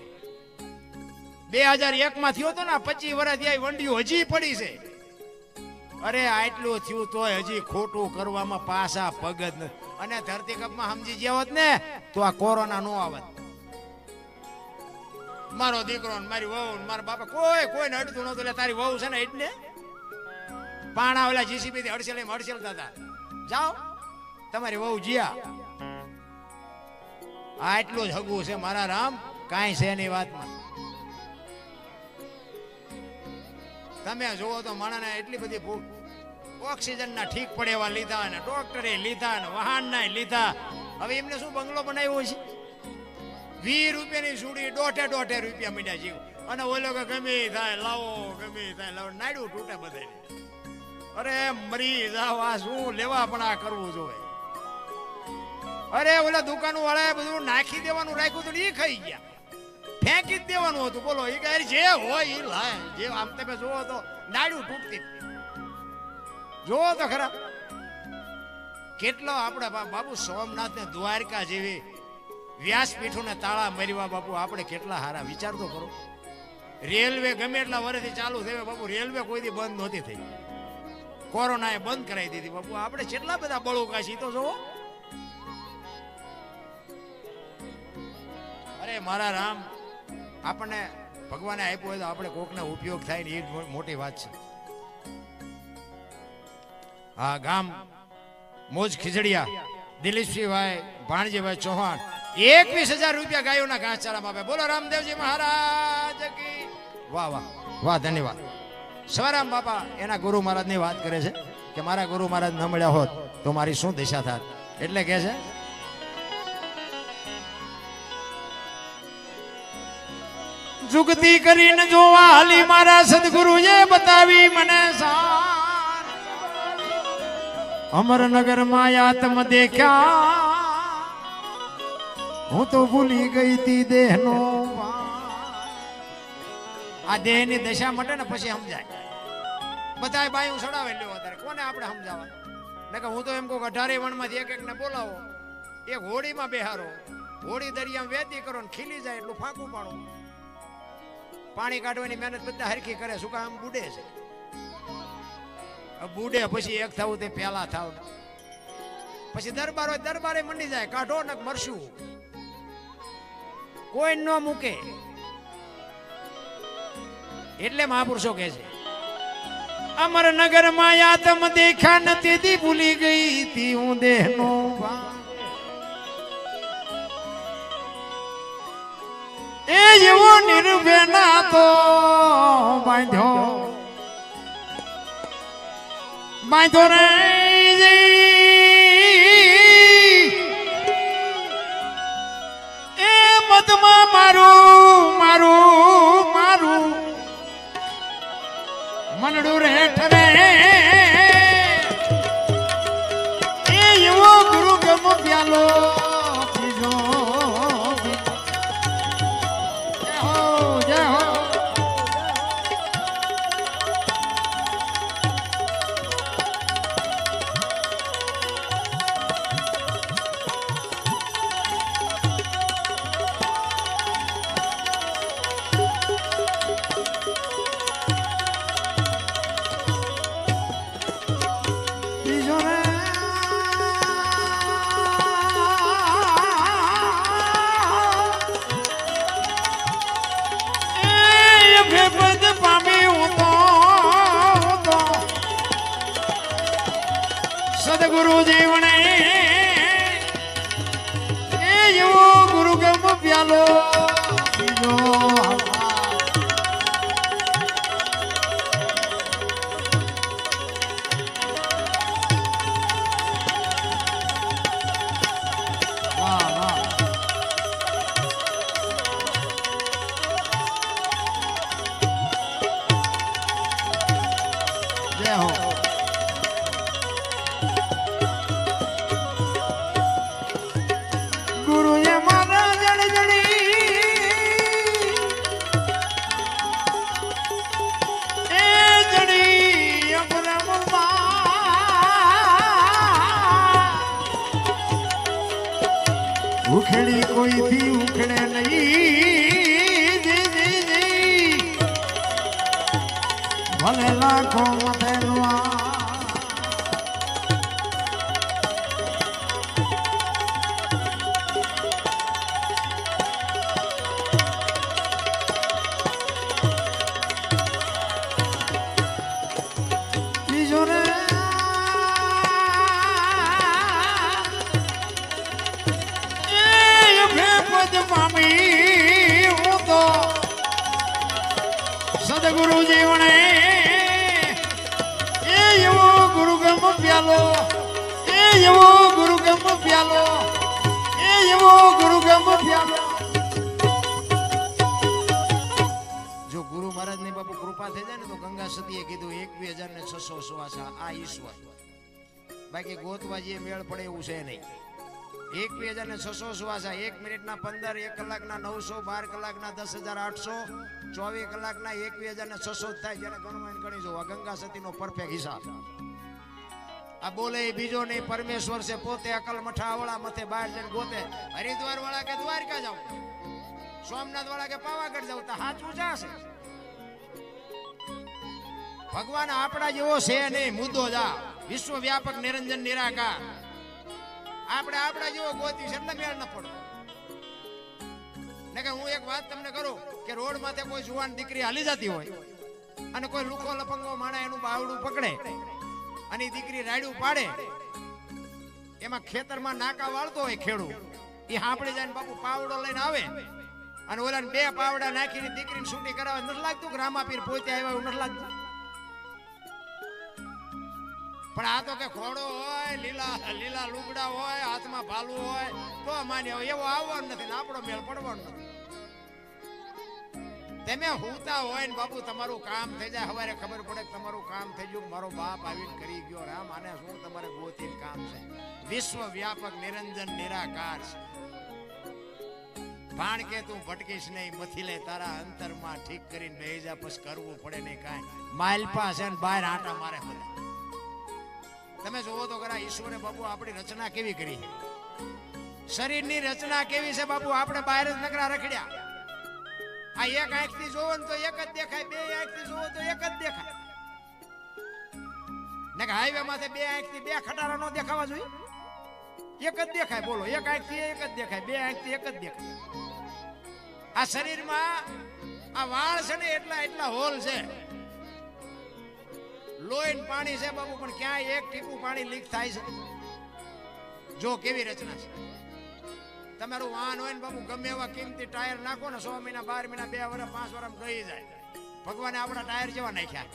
2001 માં થયો હતો ને 25 વર્ષ થયા વંડીઓ હજી પડી છે. અરે આટલું થયું તોય હજી ખોટું કરવામાં પાછા પગ જ નથી. અને ધરતી કપમાં સમજી ગયા હોત ને તો આ કોરોના નો આવત. મારો દીકરો ને મારી વહુ ને મારા બાપા કોઈને અડતું નતું. એટલે તારી વહુ છે ને એટલે પાણા ઓલા જીસીબી થી હડસેલતા હતા. જાઓ તમારી વહુ જીયા. આટલું જ હગું છે મારા રામ, કાંઈ છે નહીં વાતમાં. તમે જુઓ તો માણસને એટલી બધી ભૂખ, ઓક્સિજનના ઠીક પડે એવા લીધા ને ડોક્ટરે લીધા ને વાહનના લીધા. હવે એમને શું બંગલો બનાવ્યો છે? 20 રૂપિયાની સુડી 1.5 રૂપિયા મીઠા જીવ. અને ઓલો કે ગમે થાય લાવો, ગમે થાય લાવો, નાડ્યું તૂટે બધાને. અરે મરી જાવ, આ શું લેવા પણ આ કરવું જોઈએ. અરે ઓલા દુકાન વાળાએ બધું નાખી દેવાનું રાખ્યું હતું, એ ખાઈ ગયા. ફેંકી જ દેવાનું હતું. બોલો એ કહે જે હોય એ લાય. જે આમ તમે જોવો તો નાડ્યું તૂટતી. જોવો તો ખરા કેટલો આપણા બાપુ સોમનાથ ને દ્વારકા જેવી વ્યાસપીઠોને તાળા માર્યા બાપુ. આપણે કેટલા હારા, વિચાર તો કરો. રેલવે ગમે એટલા વર્ષથી ચાલુ થયો બાપુ, રેલવે કોઈથી બંધ નહોતી થઈ. કોરોનાએ બંધ કરાવી દીધી બાપુ. આપણે કેટલા બધા બળુકા છીએ તો જોવો. અરે મારા રામ, આપણને ભગવાને આપ્યો હોય તો આપણે કોકને ઉપયોગ થાય ને એ મોટી વાત છે. હા, ગામ મોજ ખીજડીયા, દિલીપસિંહભાઈ ભાણજીભાઈ ચૌહાણ 21,000 રૂપિયા ગાયોના ઘાસચારામાં આપે. બોલો રામદેવજી મહારાજ કી. વાહ વાહ વાહ, ધન્યવાદ. સવારામ બાપા એના ગુરુ મહારાજની વાત કરે છે કે મારા ગુરુ મહારાજ ન મળ્યા હોત તો મારી શું દિશા થાત. એટલે કે છે જુગતી કરીને જોવા હાલી મારા સદગુરુએ બતાવી મને સાર. અમરનગર માં આત્મ દેખ્યા, હું તો ભૂલી ગઈ તી દેહનો. આ દેહની દશા મટે ને પછી સમજાય. બધા બાયું સડાવે લેવો અત્યારે કોને આપણે સમજાવવા. ને કે હું તો એમ કહું 18 વણમાંથી એક ને બોલાવો, એક હોળીમાં બેહારો, હોળી દરિયામાં વેતી કરો ને ખીલી જાય એટલું ફાંકું પાડો. પાણી કાઢવાની મહેનત બધા હરખી કરે, શું કામ બુડે છે. બુડે પછી એક થવું તે પેલા થાવ, પછી દરબાર હોય દરબારે મંડી જાય, કાઢો ને મરશું કોઈ ન મૂકે. એટલે મહાપુરુષો કહે છે અમરનગર માં આત્મ દેખા નથી દી, ભૂલી ગઈ તી હું દેહનો. એ જેવો નિર્ભેના તો બાંધ્યો બાંધો રે. એ મતમાં મારું મારું મારું મનડું રેઠ રે. એ એવો ગુરુ ગમ પ્યાલો પીજો. સદગુરુ જીવણે એ એવો ગુરુ ગમ પ્યાલો પીજો. વાહ વાહ, જય હો. ગુરુએ મારા જડી એ જડી ઉખેડી કોઈથી ઉખડે નહીં. ભલે લાખો મતેનું સદગુરુ જીવણે પ્યાલો એ એવો ગુરુગમ પ્યાલો એ એવો ગુરુગમ પ્યાલો. જો ગુરુ મહારાજ ની બાપુ કૃપા થઈ જાય ને તો ગંગા સતીએ કીધું 21,600 શ્વાસા આ ઈશ્વર, બાકી ગોતવા જે મેળ પડે એવું છે નહીં. 21,600 શ્વાસા, 1 મિનિટના 15, 1 કલાકના 900, 12 કલાકના 10,800, 24 કલાકના 21,600 થાય. જેને ગણવા ગણી જો આ ગંગા સતીનો પરફેક્ટ હિસાબ. આ બોલે બીજો નહીં, પરમેશ્વર છે પોતે. અકલ મઠા વાળા મથે બહાર જઈને ગોતે. હરિદ્વાર વાળા કે દ્વારકા જાવ, સોમનાથ વાળા કે પાવાગઢ જાવ, તો સાચું જાશે. ભગવાન આપણા જેવો છે નહીં, મુદ્દો જા વિશ્વ વ્યાપક નિરંજન નિરાકાર. આપણે આપણા જેવો ગોતી છે એટલે મેળ ન પડતો. ને કે હું એક વાત તમને કરું કે રોડ માથે કોઈ જુવાન દીકરી હાલી જતી હોય અને કોઈ લુખો લપંગો માણા એનું બાવડું પકડે અને દીકરી રાડ્યું પાડે, એમાં ખેતરમાં નાકા વાળતો હોય ખેડૂ, એ હાંપડી જાય બાપુ પાવડો લઈને આવે અને ઓલાને 2 પાવડા નાખીને દીકરીને છૂટી કરાવે. નથી લાગતું કે રામાપીર પોતે આવ્યા એવું નથી લાગતું? પણ આ તો કે ઘોડો હોય, લીલા લુગડા હોય, હાથમાં ભાલું હોય તો માન્યો, એવો આવવાનો નથી ને આપણો મેળ પડવાનો નથી. તમે હુતા હોય ને બાપુ તમારું કામ થઈ જાય, સવારે ખબર પડે કે તમારું કામ થઈ ગયું, મારો બાપ આવીને કરી ગયો, રામ આને શું તમારે ગોતીને કામ છે. વિશ્વ વ્યાપક નિરંજન નિરાકાર છે. ભાણ કે તું ભટકીશ નહીં, મથી લે તારા અંતરમાં ઠીક કરીને બેહી જા, પછી કરવું પડે નહીં કાંઈ. માલપા છે ને બહાર આટા મારે બધા. તમે જોવો તો ખરા ઈશ્વરે બાપુ આપણી રચના કેવી કરી, શરીરની રચના કેવી છે બાપુ. આપણે બહાર જ નકરા રખડ્યા. આ એક આંખથી જોવો ને તો એક જ દેખાય, 2 આંખથી જોવો તો એક જ દેખાય. ને કે હાઈવે માંથી 2 આંખથી 2 ખટારા નો દેખાવા જોઈએ, એક જ દેખાય. બોલો, એક આંખથી એક જ દેખાય, 2 આંખથી એક જ દેખાય. આ શરીરમાં આ વાળ છે ને એટલા હોલ છે. લોહી પાણી છે બાબુ, પણ ક્યાંય એક ટીપું પાણી લીક થાય છે? જો કેવી રચના છે. તમારું વાહન હોય ને બાબુ, ગમે એવા કિંમતી ટાયર નાખો ને, 6 મહિના 12 મહિના 2 વર્ષ 5 વર્ષ ગઈ જાય. ભગવાને આપણા ટાયર જેવા નાખ્યા,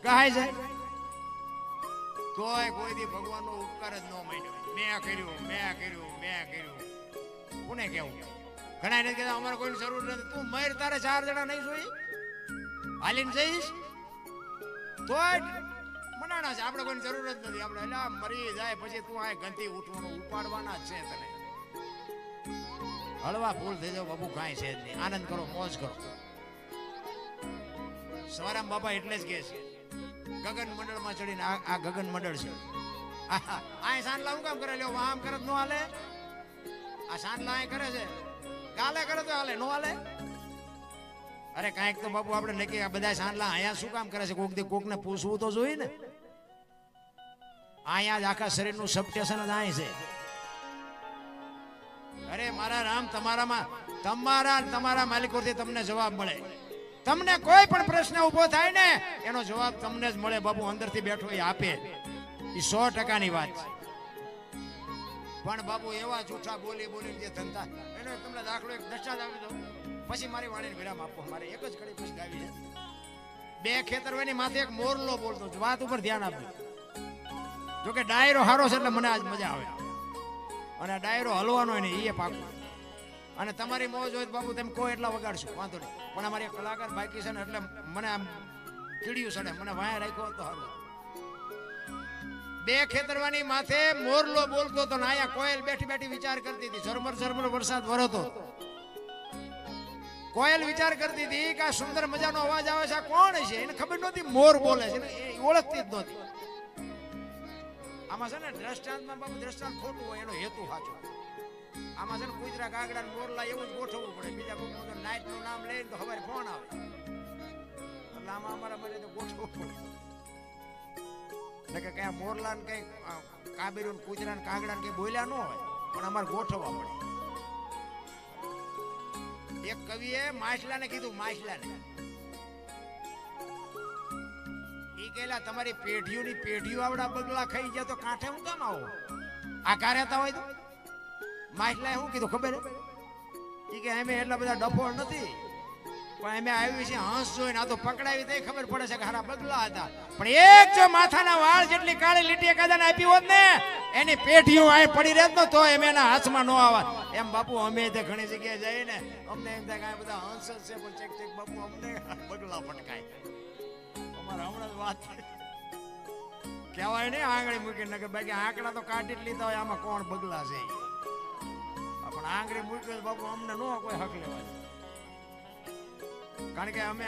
ગહાય જાય. તોય કોઈ દી ભગવાનનો ઉપકાર જ ન માન્યો. મેં કર્યું. કોને કેવું? ઘણા ને કહેતા અમારે કોઈની જરૂર નથી. તું મર, તારે 4 જણા નહીં જોઈ હાલીને જઈશ તોય મનાણા છે. આપણે કોઈની જરૂર જ નથી. આપણે એટલે મરી જાય પછી તું આ ગંધી ઉઠવાનું ઉપાડવાના જ છે. તને હળવા ફૂલ થઈ જાવ બાબુ, કાંઈ છે જ નહીં. આનંદ કરો, મોજ કરો. સવારામ બાપા એટલે જ કહે છે ગગન મંડળમાં ચડીને, આ ગગન મંડળ છે. આ સાંડલા હું કામ કરે લ્યો, આમ કરે નો હાલે. આ સાંડલા આ કરે છે, ગાલે કરે તો હાલે, નો હાલે. અરે કાંઈક તો બાપુ આપણે નક્કી. આ બધા સાંડલા અહીંયા શું કામ કરે છે? કોકને પૂછવું તો જોઈએ ને. અહીંયા જ આખા શરીરનું સબસ્ટેશન જ અહીં છે. અરે મારા રામ, તમારા માલિકોથી તમને જવાબ મળે. તમને કોઈ પણ પ્રશ્ન ઉભો થાય ને એનો જવાબ તમને જ મળે બાપુ. અંદરથી બેઠો એ આપે, એ 100%ની વાત છે. પણ બાપુ એવા જૂઠા બોલીને જે ધંધા, એનો તમને દાખલો એક દર્શાદ આપી દો, પછી મારી વાણીને વિરામ આપો. મારે એક જ કડી પછી ગાવી છે. 2 ખેતરવાની માથે એક મોરલો બોલતો, વાત ઉપર ધ્યાન આપજો. જોકે ડાયરો હારો છે એટલે મને આજ મજા આવે. અને ડાયરો હલવાનો હોય ને એ પાકું. અને તમારી મોજ હોય બાપુ તમે કોઈ એટલા વગાડશો, વાંધો નહીં. પણ અમારી કલાકાર બાકી છે ને એટલે મને આમ કીડ્યું ચડે. મને વાયા રાખ્યો તો સારું. 2 ખેતરવાની માથે મોરલો બોલતો હતો ને અહીંયા કોયલ બેઠી વિચાર કરતી હતી. ઝરમર વરસાદ વરસતો. કોયલ વિચાર કરતી હતી કે આ સુંદર મજાનો અવાજ આવે છે, આ કોણ છે? એને ખબર નહોતી મોર બોલે છે, એ ઓળખતી જ નહોતી. આમાં છે ને દ્રષ્ટાંતમાં બાબુ દ્રષ્ટાંત ખોટું હોય, એનો હેતુ સાચો. આમાં છે ને કુતરા, કાગડા, મોરલા એવું જ ગોઠવવું પડે. બીજા કોઈ નાઈટ નું નામ લઈને તો ખબર ફોન આવે. એટલે આમાં અમારા માટે તો ગોઠવવું પડે. એટલે કે કયા મોરલા ને કઈ કાબેરું, કુતરા, કાગડા કઈ બોલ્યા ન હોય, પણ અમારે ગોઠવવા પડે. એક કવિએ માછલાને કીધું, માછલાને ઈ કહેલા તમારી પેઢીઓ આવડા બગલા ખાઈ ગયા તો કાંઠે હું કેમ આવો? આ કાર્યતા હોય તો માછલાએ શું કીધું ખબર? ઈ કે અમે એટલા બધા ડફોળ નથી, પણ અમે આવી છે હંસ જોઈને આ તો પકડાવી તો ખબર પડે છે કે હારા બગલા હતા, પણ એક જો માથાના વાળ જેટલી કાળી લીટી કાદાને આપી હોત ને એની પેઢીઓ આ પડી રહેત ને તો એમ એના હાથમાં ન આવત. એમ બાપુ અમે તે ઘણી જગ્યાએ જઈએ ને અમને એમ થાય કે આ બધા હંસ જ છે, પણ ચેક ચેક બાપુ અમને બગલા પટકાય. અમારે હમણાં જ વાત કહેવાય ને આંગળી મૂકી નગર બાકી આંકડા તો કાઢી જ લીધા હોય, આમાં કોણ બગલા છે પણ આંગળી મૂકી બાપુ અમને નો કોઈ હક લેવાય. કારણ કે અમે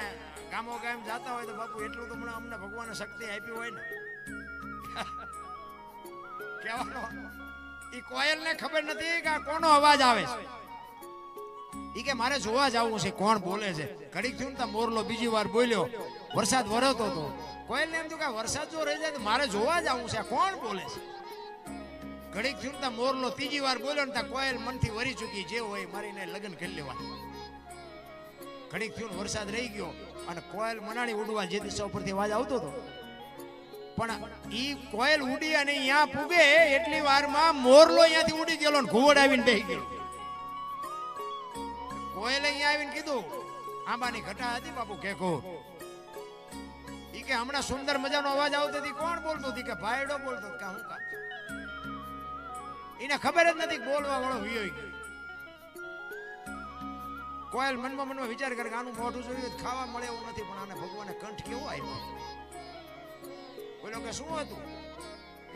ગામો ગામ જતા હોય તો બાપુ એટલું તો અમને ભગવાને શક્તિ આપી હોય ને કહેવાનો. ઈ કોયલ ને ખબર નથી કે આ કોનો અવાજ આવે છે, ઈ કે મારે જોવા જવું છે કોણ બોલે છે. ઘડીક થયું ને મોરલો બીજી વાર બોલ્યો, વરસાદ વરસતો હતો. કોયલ ને એમ થયું કે વરસાદ જો રહી જાય તો મારે જોવા જવું છે કોણ બોલે છે. ઘડીક થયું ને મોરલો ત્રીજી વાર બોલ્યો ને ત્યાં કોયલ મનથી વરી ચૂકી, જે હોય મારીને લગ્ન કરી લેવા. ઘડીક થયું વરસાદ રહી ગયો અને કોયલ મનાણી ઉડવા જે દિશા ઉપરથી અવાજ આવતો હતો, પણ ઈ કોયલ ઉડી અને અહીંયા પૂગે એટલી વારમાં મોરલો અહીંયાથી ઉડી ગયેલો ને ઘુવડ આવીને બેહી ગયો. કોયલે અહીંયા આવીને કીધું આંબાની ઘટા હતી બાપુ કેકો, ઈ કે હમણાં સુંદર મજાનો અવાજ આવતો હતી, કોણ બોલતો હતી? કે ભાઈડો બોલતો કે હું કા. એને ખબર જ નથી બોલવા વાળો વિયો ગયો. કોયલ મનમાં વિચાર કરે આનું મોઢું જોયું ખાવા મળે એવું નથી, પણ આને ભગવાને કંઠ કેવો આપ્યો. બોલો કે શું હતું?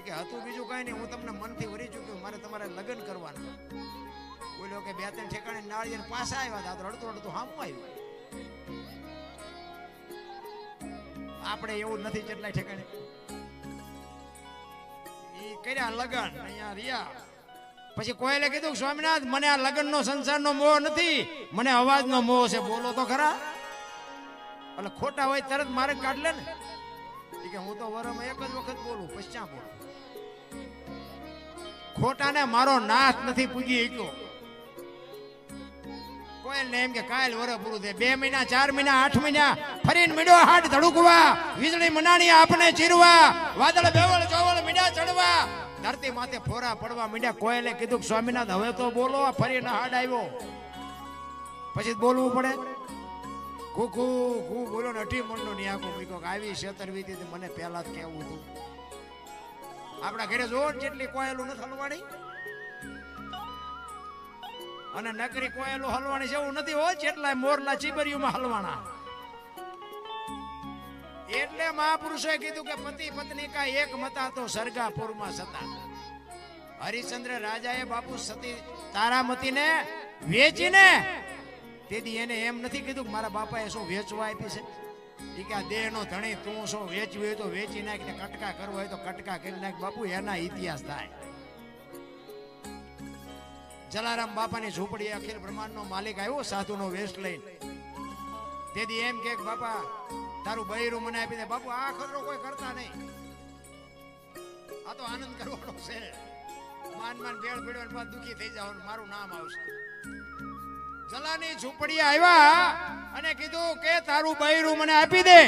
કે હતું બીજું કઈ નહીં, હું તમને મનથી વરી ચૂક્યો, મારે તમારે લગ્ન કરવાના. બોલો કે બે ત્રણ ઠેકાણે નાળિયેર પાછા આવ્યા હતા તો રડતું રડતું હામું આવ્યું. આપણે એવું નથી જેટલા ઠેકાણે ઈ કર્યા લગ્ન અહીંયા રહ્યા. પછી કોયલે કીધું સ્વામિનાથ મને આ લગ્નનો સંસારનો મોહ નથી, મને અવાજનો મોહ છે, બોલો તો ખરા. એટલે ખોટા હોય તરત મારે કાઢ લે ને. કે હું તો વરમાં એક જ વખત બોલું પછી ક્યાં બોલું. ખોટાને મારો નાશ નથી પૂજી શક્યો. કોયલને એમ કે કાલ વર પૂરું થાય, 2 મહિના 4 મહિના 8 મહિના ફરીને મીડો હાથ ધડુકવા, વીજળી મનાણી આપણે ચીરવા, વાદળ બેવળ ચોવળ મીડા ચડવા, ધરતી માથે ફોરા પડવા મીડા. કોયલે કીધું સ્વામિનાથ હવે તો બોલો, ફરીને હાડ આવ્યો પછી બોલવું પડે. કુકુ કુ બોલો ને અઢી મણનો ની આખો મૂક્યો કે આવી છેતરવી હતી મને પહેલા જ કેવું હતું. આપણા ઘરે જો જેટલી કોયલું નથી હલવાણી અને નકરી કોયલું હલવાણી છે એવું નથી હોય જેટલા મોરલા ચીબરીઓમાં હલવાના. એટલે મહાપુરુષોએ કીધું કે પતિ પત્ની કા એક મતા તો સરગાપુરમાં સતા. હરિશ્ચંદ્ર રાજાએ બાપુ સતી તારામતીને વેચીને તેથી એને એમ નથી કીધું કે મારા બાપાએ શું વેચવા આપી છે. એ કે આ દેહનો ધણી તું શું વેચવી હોય તો વેચી નાખ ને કટકા કરવો હોય તો કટકા કરી નાખ. બાપુ એના ઇતિહાસ થાય. જલારામ બાપાની ઝૂંપડી અખિલ બ્રહ્માંડનો માલિક આવ્યો સાધુનો વેશ લઈને. તેથી એમ કે બાપા તારું બૈરું મને આપી દે. બાપુ આ ખતરો કોઈ કરતા નહીં, આ તો આનંદ કરવાનો છે. માન માન ભેળ ભેળો બાદ દુખી થઈ જાવ મારું નામ આવશે. જલાની ઝૂંપડી આવ્યા અને કીધું કે તારું બૈરું મને આપી દે.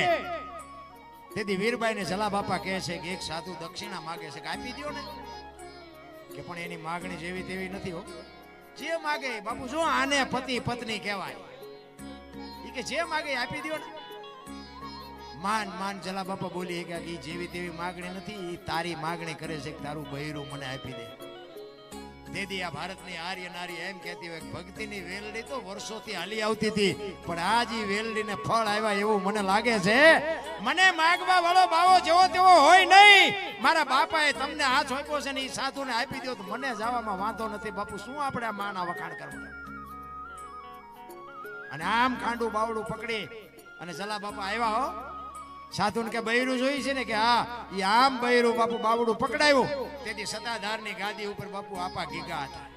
તેથી વીરબાઈ ને જલા બાપા કહે છે કે એક સાધુ દક્ષિણા માગે છે કે આપી દો ને. કે પણ એની માગણી જેવી તેવી નથી હો, જે માગે બાપુ જો આને પતિ પત્ની કહેવાય. એ કે જે માગે આપી દો ને. માન માન જલા બાપા બોલી કે જેવી તેવી માગણી નથી, તારી માગણી કરે છે કે તારું બૈરું મને આપી દે. તેથી આ ભારતની આર્ય નારી એમ કહેતી હોય ભક્તિની વેલડી તો વર્ષોથી હાલી આવતી હતી, પણ આજ ઈ વેલડીને ફળ આવ્યા એવું મને લાગે છે. મને માગવા વાળો બાવો જેવો તેવો હોય નહીં. મારા બાપાએ તમને હાથ સોંપ્યો છે ને એ સાધુને આપી દો તો મને જવામાં વાંધો નથી. બાપુ શું આપણે આ માના વખાણ કરવા. અને આમ કાંડું બાવડું પકડી અને જલા બાપા આવ્યા હો. સાધુને કે બૈરું જોઈ છે ને કે હા એ આમ બૈરું બાપુ બાવડું પકડાયું. તેથી સતાધારની ગાદી ઉપર બાપુ આપા ગીગા હતા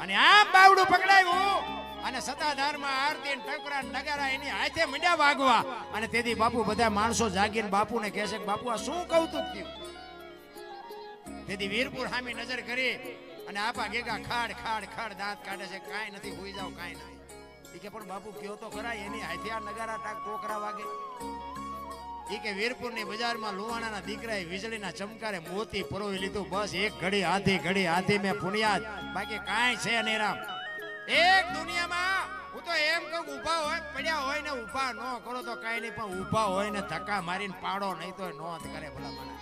અને આમ બાવડું પકડાયું અને સતાધારમાં આરતી ટકરા નગારા એની હાથે મીંડા વાગવા. અને તેથી બાપુ બધા માણસો જાગીને બાપુને કહે છે કે બાપુ આ શું કૌતુક થયું. તેથી વીરપુર સામે નજર કરી અને આપા ગીગા ખાડ ખાડ ખાડ દાંત કાઢે છે. કાંઈ નથી, હોઈ જાવ કાંઈ નથી. કે પણ બાપુ કયો તો ખરા એની હાથે આ નગારા ટાક ટોકરા વાગે. એ કે વીરપુરની બજારમાં લુવાણાના દીકરાએ વીજળીના ચમકારે મોતી પરોવી લીધું. બસ એક ઘડી આધી મેં પુણ્યાત, બાકી કાંઈ છે નહીં રામ. એક દુનિયામાં તો એમ કહું ઊભા હોય પડ્યા હોય ને ઊભા ન કરો તો કાંઈ નહીં, પણ ઊભા હોય ને ધક્કા મારીને પાડો નહીં તો નો જ કરે ભલા મને.